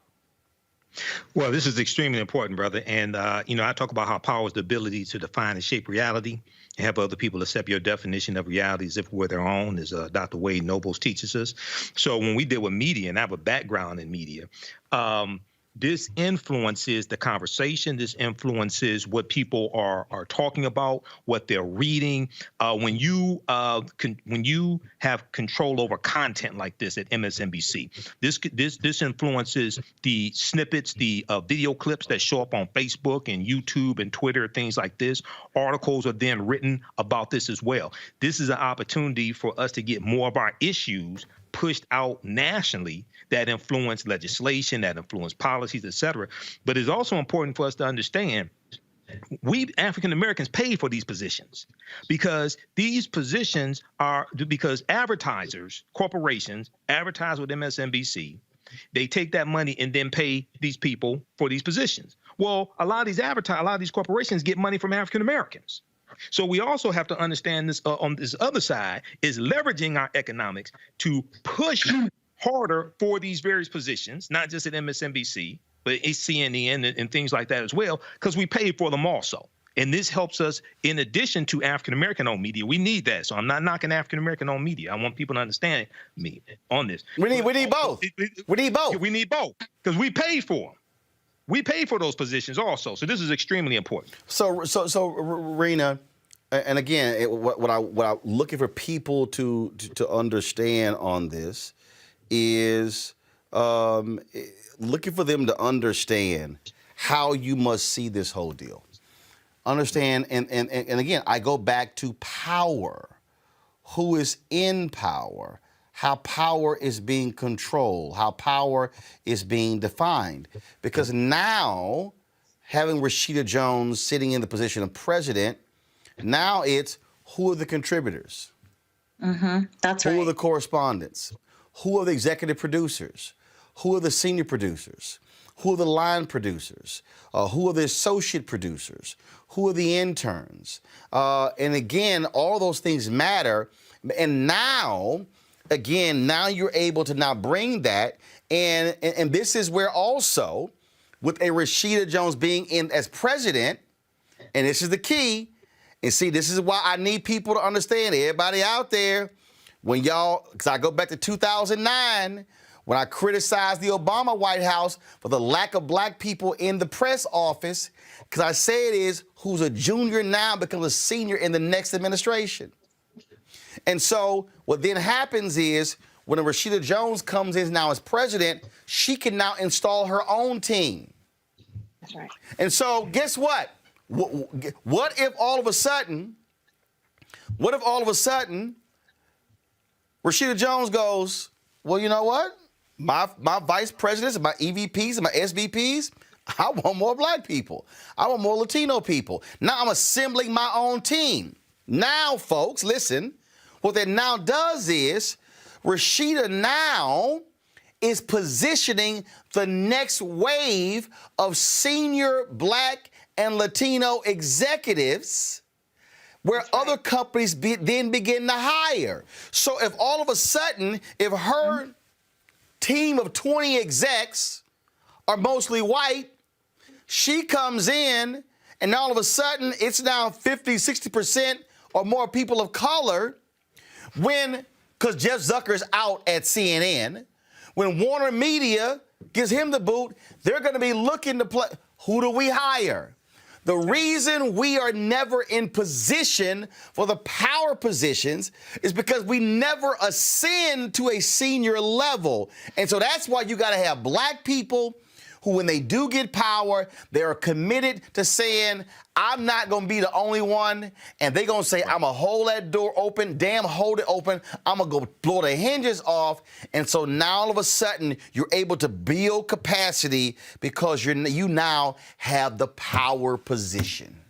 Well, this is extremely important, brother. And, I talk about how power is the ability to define and shape reality and have other people accept your definition of reality as if it were their own, as Dr. Wade Nobles teaches us. So when we deal with media, and I have a background in media, this influences the conversation. This influences what people are talking about, what they're reading. When you have control over content like this at MSNBC, this influences the snippets, the video clips that show up on Facebook and YouTube and Twitter, things like this. Articles are then written about this as well. This is an opportunity for us to get more of our issues pushed out nationally that influence legislation, that influence policies, et cetera. But it's also important for us to understand we African Americans pay for these positions because these positions are because advertisers, corporations advertise with MSNBC. They take that money and then pay these people for these positions. Well, a lot of these corporations get money from African Americans. So we also have to understand this on this other side is leveraging our economics to push harder for these various positions, not just at MSNBC, but at CNN and things like that as well, because we pay for them also. And this helps us in addition to African-American-owned media. We need that. So I'm not knocking African-American-owned media. I want people to understand me on this. We need both. We need both. We need both because we pay for them. We pay for those positions also. So this is extremely important. So Rena, and again, what I'm looking for people to understand on this is looking for them to understand how you must see this whole deal. Understand, and again, I go back to power. Who is in power? How power is being controlled, how power is being defined. Because now, having Rashida Jones sitting in the position of president, now it's who are the contributors? That's right. Who are the correspondents? Who are the executive producers? Who are the senior producers? Who are the line producers? Who are the associate producers? Who are the interns? And again, all those things matter. And now, again, now you're able to now bring that. And this is where also, with a Rashida Jones being in as president, and this is the key, and see, this is why I need people to understand, everybody out there, when y'all, because I go back to 2009, when I criticized the Obama White House for the lack of black people in the press office, because I say it is, who's a junior now becomes a senior in the next administration. And so what then happens is, when Rashida Jones comes in now as president, she can now install her own team. That's right. And so guess what? What if all of a sudden, Rashida Jones goes, well, you know what? My vice presidents, my EVPs, and my SVPs, I want more black people. I want more Latino people. Now I'm assembling my own team. Now, folks, listen, what that now does is Rashida now is positioning the next wave of senior black and Latino executives where other companies then begin to hire. So if all of a sudden, if her team of 20 execs are mostly white, she comes in and all of a sudden it's now 50, 60% or more people of color because Jeff Zucker's out at CNN, when Warner Media gives him the boot, they're going to be looking to play. Who do we hire? The reason we are never in position for the power positions is because we never ascend to a senior level. And so that's why you got to have black people who, when they do get power, they are committed to saying, I'm not going to be the only one. And they're going to say, I'm going to hold that door open. Damn, hold it open. I'm going to go blow the hinges off. And so now all of a sudden, you're able to build capacity because you now have the power position.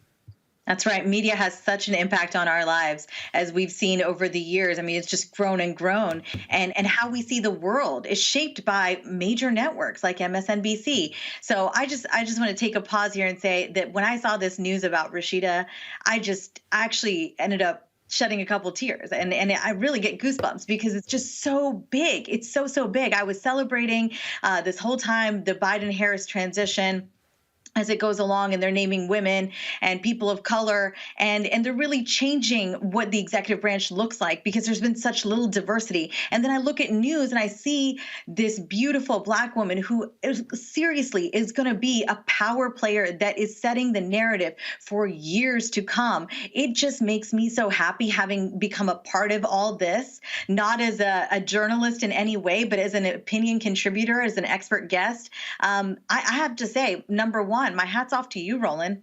That's right. Media has such an impact on our lives, as we've seen over the years. I mean, it's just grown and grown. And how we see the world is shaped by major networks like MSNBC. So I just want to take a pause here and say that when I saw this news about Rashida, I actually ended up shedding a couple tears. And I really get goosebumps because it's just so big. It's so big. I was celebrating this whole time the Biden-Harris transition. as it goes along, and they're naming women and people of color, and they're really changing what the executive branch looks like because there's been such little diversity. And then I look at news and I see this beautiful Black woman who seriously is going to be a power player that is setting the narrative for years to come. It just makes me so happy having become a part of all this, not as a journalist in any way, but as an opinion contributor, as an expert guest. I have to say, number one, my hat's off to you, Roland.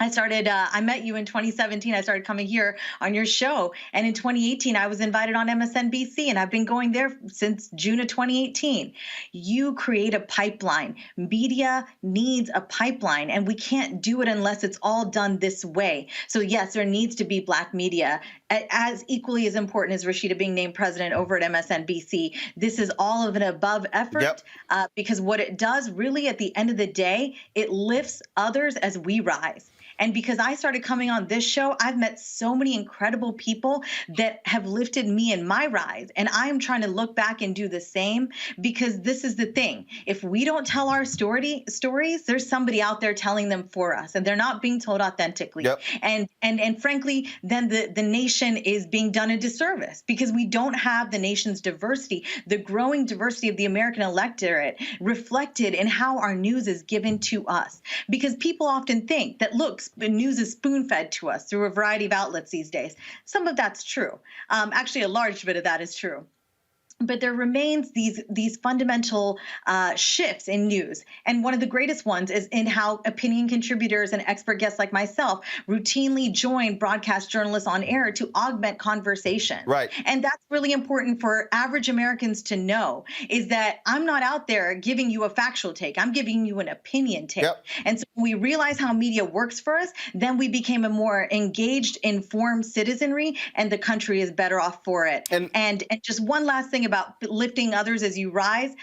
I met you in 2017. I started coming here on your show. And in 2018, I was invited on MSNBC, and I've been going there since June of 2018. You create a pipeline. Media needs a pipeline, and we can't do it unless it's all done this way. So yes, there needs to be Black media, as equally as important as Rashida being named president over at MSNBC. This is all of an above effort, because what it does really at the end of the day, it lifts others as we rise. And because I started coming on this show, I've met so many incredible people that have lifted me in my rise. And I'm trying to look back and do the same, because this is the thing. If we don't tell our stories, there's somebody out there telling them for us, and they're not being told authentically. And frankly, then the nation is being done a disservice, because we don't have the nation's diversity, the growing diversity of the American electorate reflected in how our news is given to us. Because people often think that, look, news is spoon-fed to us through a variety of outlets these days. Some of that's true. Actually, a large bit of that is true. But there remains these fundamental shifts in news. And one of the greatest ones is in how opinion contributors and expert guests like myself routinely join broadcast journalists on air to augment conversation. Right. And that's really important for average Americans to know, is that I'm not out there giving you a factual take. I'm giving you an opinion take. And so when we realize how media works for us, then we became a more engaged, informed citizenry, and the country is better off for it. And just one last thing about lifting others as you rise,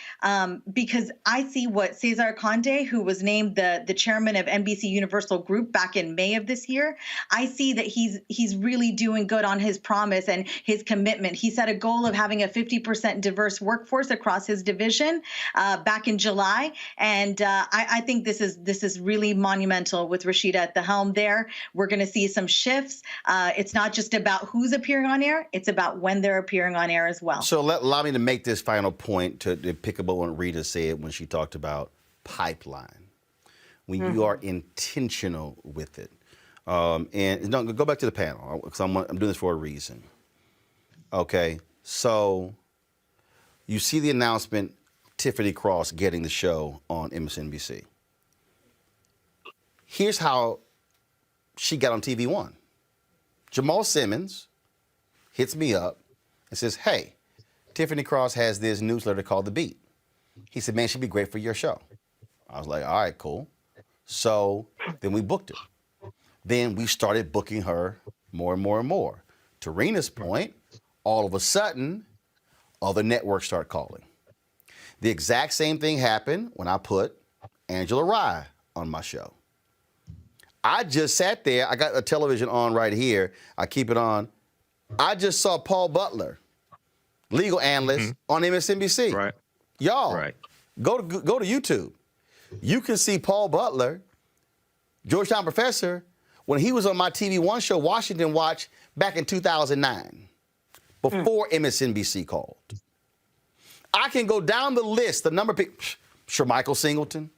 because I see what Cesar Conde, who was named the chairman of NBC Universal Group back in May of this year, I see that he's really doing good on his promise and his commitment. He set a goal of having a 50% diverse workforce across his division back in July, and I think this is really monumental with Rashida at the helm there. We're going to see some shifts. It's not just about who's appearing on air, it's about when they're appearing on air as well. So allow me to make this final point to pick up on what Rita said when she talked about pipeline. When you are intentional with it. And no, go back to the panel, because I'm doing this for a reason. Okay, so you see the announcement, Tiffany Cross getting the show on MSNBC. Here's how she got on TV One. Jamal Simmons hits me up and says, hey, Tiffany Cross has this newsletter called The Beat. He said, man, she'd be great for your show. I was like, all right, cool. So then we booked her. Then we started booking her more and more and more. To Rena's point, all of a sudden, other networks start calling. The exact same thing happened when I put Angela Rye on my show. I just sat there. I got a television on right here. I keep it on. I just saw Paul Butler, legal analyst on MSNBC. Right. Y'all, go to YouTube. You can see Paul Butler, Georgetown professor, when he was on my TV One show, Washington Watch, back in 2009, before MSNBC called. I can go down the list, the number of people, Michael Singleton,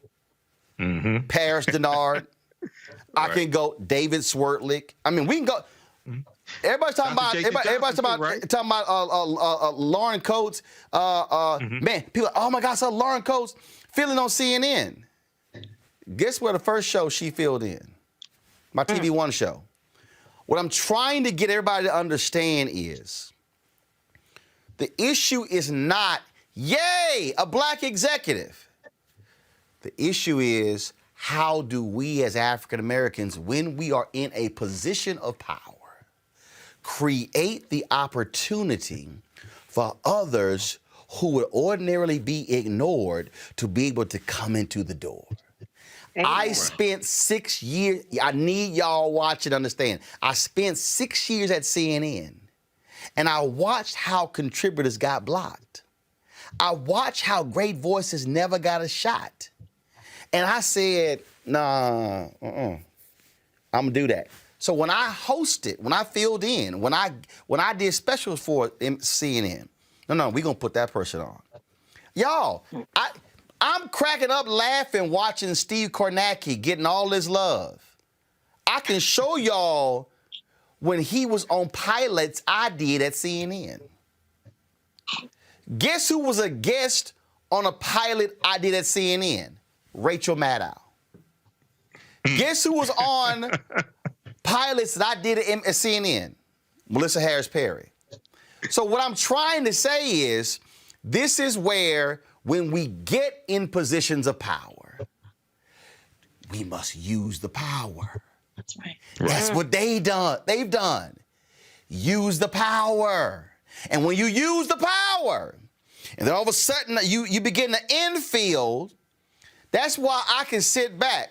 Paris Denard. I can go David Swertlick. I mean, we can go. Everybody's talking about Lauren Coates. Man, people are, oh my God, I saw Lauren Coates filling on CNN. Guess where the first show she filled in? My TV One show. What I'm trying to get everybody to understand is the issue is not, yay, a Black executive. The issue is, how do we as African Americans, when we are in a position of power, create the opportunity for others who would ordinarily be ignored to be able to come into the door? I spent 6 years, I need y'all watch and understand. I spent 6 years at CNN, and I watched how contributors got blocked. I watched how great voices never got a shot. And I said, Nah, I'm gonna do that. So when I hosted, when I filled in, when I did specials for CNN, no, we gonna put that person on. Y'all, I'm cracking up laughing watching Steve Kornacki getting all this love. I can show y'all when he was on pilots I did at CNN. Guess who was a guest on a pilot I did at CNN? Rachel Maddow. Guess who was on pilots that I did at CNN? Melissa Harris Perry. So what I'm trying to say is, this is where, when we get in positions of power, we must use the power. That's right. That's what they've done. Use the power. And when you use the power, and then all of a sudden you begin to infield, that's why I can sit back.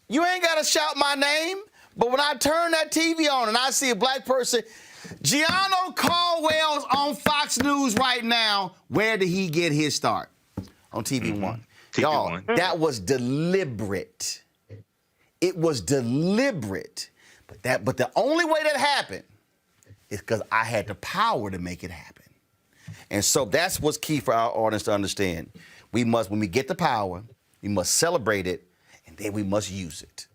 You ain't got to shout my name, but when I turn that TV on and I see a black person, Gianno Caldwell's on Fox News right now, where did he get his start? On TV One. Y'all, that was deliberate. It was deliberate. But the only way that happened is because I had the power to make it happen. And so that's what's key for our audience to understand. We must, when we get the power, we must celebrate it, and then we must use it.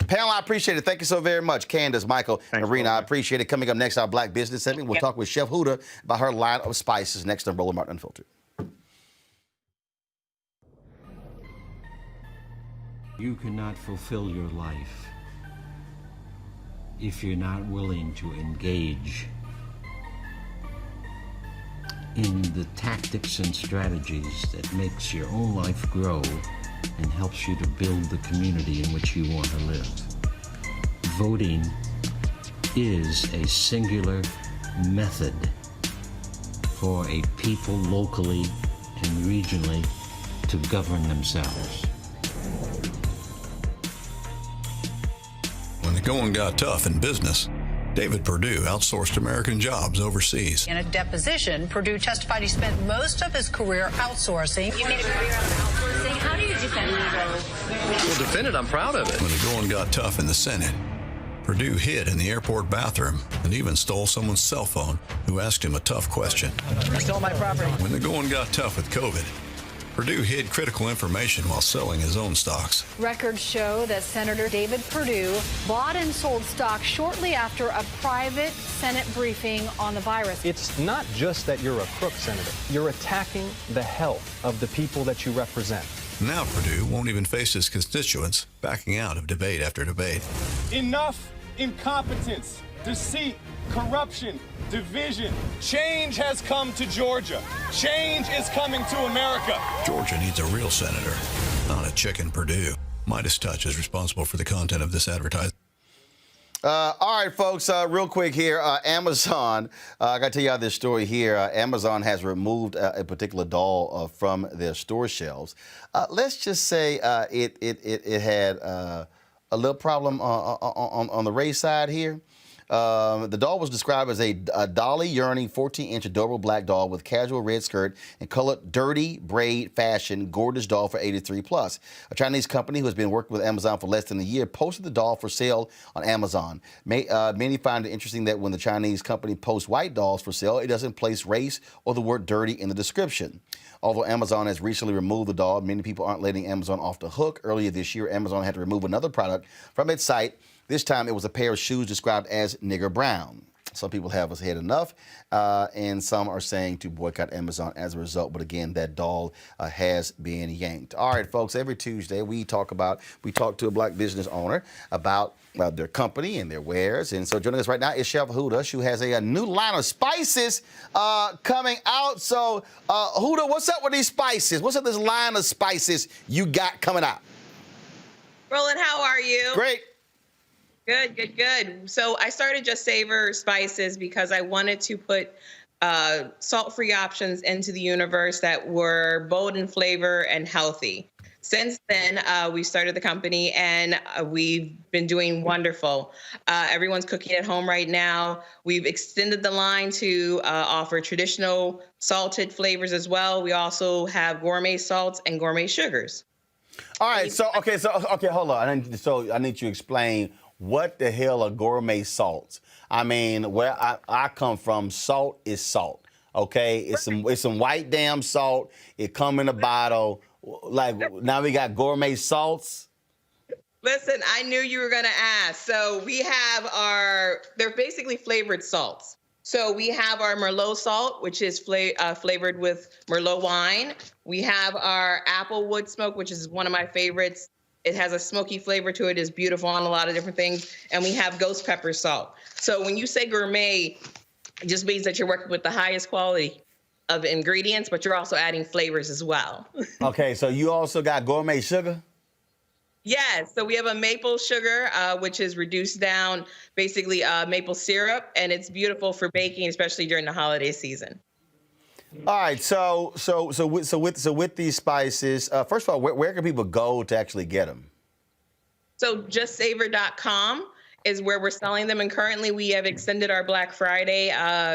Panel, I appreciate it. Thank you so very much. Candace, Michael, and Rena, I appreciate it. Coming up next, our Black Business segment. We'll talk with Chef Huda about her line of spices next on Roland Martin Unfiltered. You cannot fulfill your life if you're not willing to engage in the tactics and strategies that makes your own life grow and helps you to build the community in which you want to live. Voting is a singular method for a people locally and regionally to govern themselves. When the going got tough in business, David Perdue outsourced American jobs overseas. In a deposition, Perdue testified he spent most of his career outsourcing. You made a career out of outsourcing. How do you defend that? Well, defend it, I'm proud of it. When the going got tough in the Senate, Perdue hid in the airport bathroom and even stole someone's cell phone who asked him a tough question. You stole my property. When the going got tough with COVID, Perdue hid critical information while selling his own stocks. Records show that Senator David Perdue bought and sold stock shortly after a private Senate briefing on the virus. It's not just that you're a crook, Senator. You're attacking the health of the people that you represent. Now Perdue won't even face his constituents, backing out of debate after debate. Enough incompetence, deceit, corruption, division. Change has come to Georgia. Change is coming to America. Georgia needs a real senator, not a chicken Perdue. Midas Touch is responsible for the content of this advertisement. All right, folks, real quick here. Amazon, I got to tell you this story here. Amazon has removed a particular doll from their store shelves. Let's just say it had a little problem on the race side here. The doll was described as a dolly yearning 14-inch adorable black doll with casual red skirt and colored dirty braid fashion, gorgeous doll for 83 plus. A Chinese company who has been working with Amazon for less than a year posted the doll for sale on Amazon. Many find it interesting that when the Chinese company posts white dolls for sale, it doesn't place race or the word dirty in the description. Although Amazon has recently removed the doll, many people aren't letting Amazon off the hook. Earlier this year, Amazon had to remove another product from its site. This time, it was a pair of shoes described as nigger brown. Some people have had enough, and some are saying to boycott Amazon as a result. But again, that doll has been yanked. All right, folks, every Tuesday we talk to a black business owner about their company and their wares. And so joining us right now is Chef Huda. She has a new line of spices coming out. So, Huda, what's up with these spices? What's up with this line of spices you got coming out? Roland, how are you? Great. Good. So I started Just Savor Spices because I wanted to put salt-free options into the universe that were bold in flavor and healthy. Since then, we started the company, and we've been doing wonderful. Everyone's cooking at home right now. We've extended the line to offer traditional salted flavors as well. We also have gourmet salts and gourmet sugars. All right, so hold on. I need you to explain what the hell are gourmet salts. I mean, where I come from, salt is salt. Okay, it's some white damn salt. It come in a bottle. Like now we got gourmet salts. Listen, I knew you were gonna ask. So we have they're basically flavored salts. So we have our Merlot salt, which is flavored with Merlot wine. We have our Applewood smoke, which is one of my favorites. It has a smoky flavor to it. It's beautiful on a lot of different things. And we have ghost pepper salt. So when you say gourmet, it just means that you're working with the highest quality of ingredients, but you're also adding flavors as well. Okay, so you also got gourmet sugar? Yes, so we have a maple sugar, which is reduced down, basically maple syrup, and it's beautiful for baking, especially during the holiday season. All right, so with these spices, first of all, where can people go to actually get them? So justsavor.com is where we're selling them, and currently we have extended our Black Friday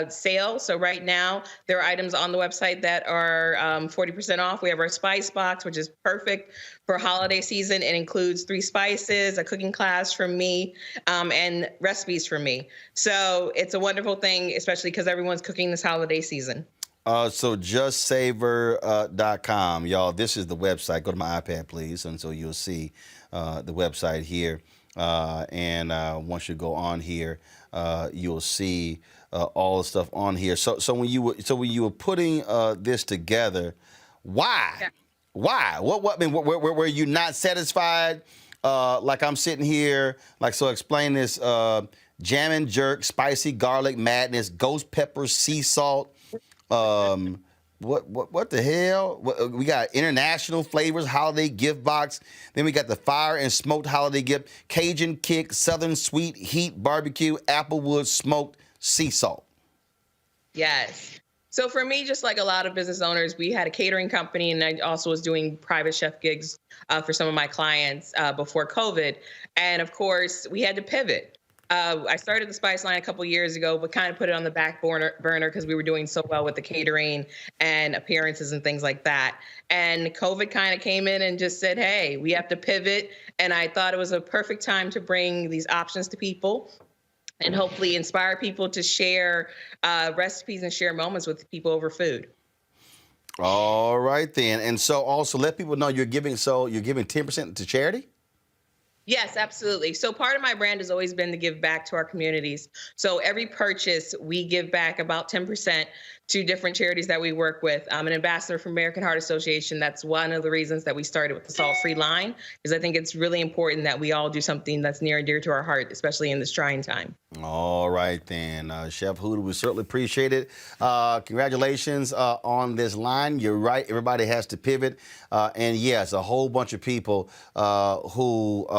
sale. So right now there are items on the website that are 40% off. We have our spice box, which is perfect for holiday season. It includes 3 spices, a cooking class from me, and recipes from me. So it's a wonderful thing, especially because everyone's cooking this holiday season. So justsavor.com, y'all. This is the website. Go to my iPad, please, and so you'll see the website here. And once you go on here, you'll see all the stuff on here. So when you were putting this together, why? Yeah. Why? What? I mean, were you not satisfied? Like I'm sitting here, like so. Explain this: jam and jerk, spicy garlic madness, ghost pepper, sea salt. What the hell? We got international flavors, holiday gift box. Then we got the fire and smoked holiday gift, Cajun kick, southern sweet heat barbecue, applewood smoked sea salt. Yes. So for me, just like a lot of business owners, we had a catering company, and I also was doing private chef gigs for some of my clients before COVID. And of course, we had to pivot. I started the spice line a couple years ago, but kind of put it on the back burner because we were doing so well with the catering and appearances and things like that. And COVID kind of came in and just said, hey, we have to pivot. And I thought it was a perfect time to bring these options to people and hopefully inspire people to share recipes and share moments with people over food. All right, then. And so also let people know you're giving 10% to charity? Yes, absolutely. So part of my brand has always been to give back to our communities. So every purchase, we give back about 10% to different charities that we work with. I'm an ambassador for American Heart Association. That's one of the reasons that we started with the salt-free line, because I think it's really important that we all do something that's near and dear to our heart, especially in this trying time. All right, then. Chef Huda, we certainly appreciate it. Congratulations on this line. You're right. Everybody has to pivot. And yes, a whole bunch of people who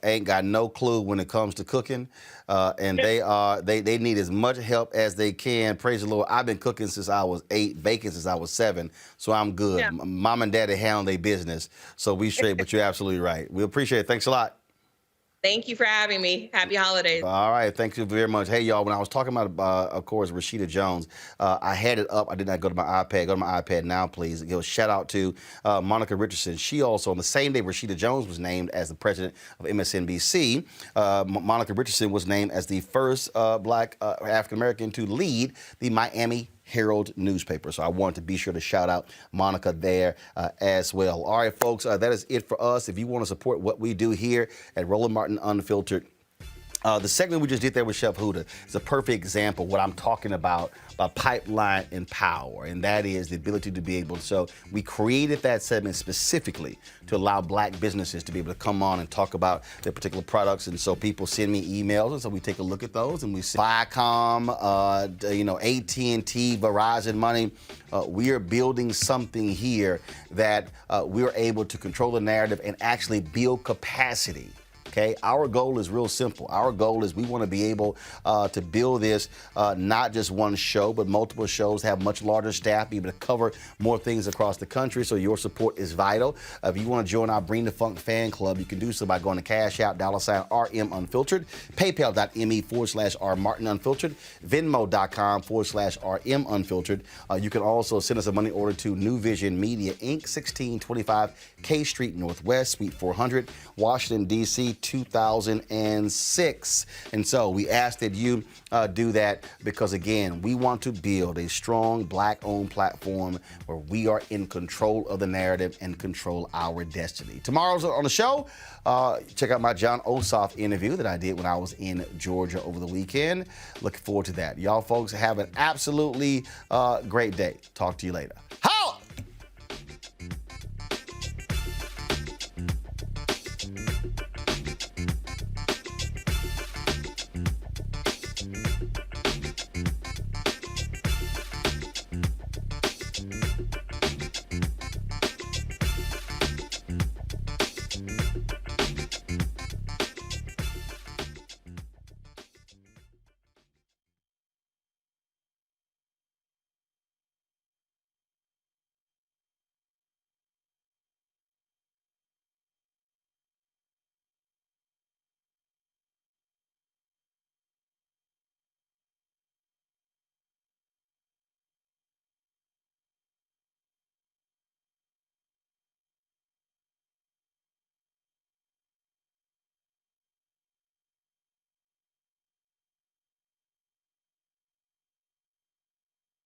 ain't got no clue when it comes to cooking. And they need as much help as they can. Praise the Lord. I've been cooking since I was 8, baking since I was 7, so I'm good. Yeah. Mom and Daddy handle their business, so we straight, but you're absolutely right. We appreciate it. Thanks a lot. Thank you for having me. Happy holidays. All right. Thank you very much. Hey, y'all, when I was talking about, of course, Rashida Jones, I had it up. I did not go to my iPad. Go to my iPad now, please. Give a shout out to Monica Richardson. She also, on the same day Rashida Jones was named as the president of MSNBC, Monica Richardson was named as the first black African-American to lead the Miami Herald newspaper. So I wanted to be sure to shout out Monica there as well. All right, folks, that is it for us. If you want to support what we do here at Roland Martin Unfiltered, the segment we just did there with Chef Huda is a perfect example of what I'm talking about pipeline and power, and that is the ability to be able to. So we created that segment specifically to allow black businesses to be able to come on and talk about their particular products. And so people send me emails, and so we take a look at those, and we see Viacom, AT&T, Verizon money. We are building something here that we're able to control the narrative and actually build capacity Okay, our goal is real simple. Our goal is we want to be able to build this not just one show, but multiple shows, have much larger staff, be able to cover more things across the country. So your support is vital. If you want to join our Bring the Funk fan club, you can do so by going to Cash App, $RM Unfiltered, PayPal.me/R Martin Unfiltered, Venmo.com/RM Unfiltered. You can also send us a money order to New Vision Media Inc., 1625 K Street Northwest, Suite 400, Washington, D.C., 2006. And so we ask that you do that because, again, we want to build a strong Black-owned platform where we are in control of the narrative and control our destiny. Tomorrow's on the show. Check out my John Ossoff interview that I did when I was in Georgia over the weekend. Looking forward to that. Y'all folks have an absolutely great day. Talk to you later.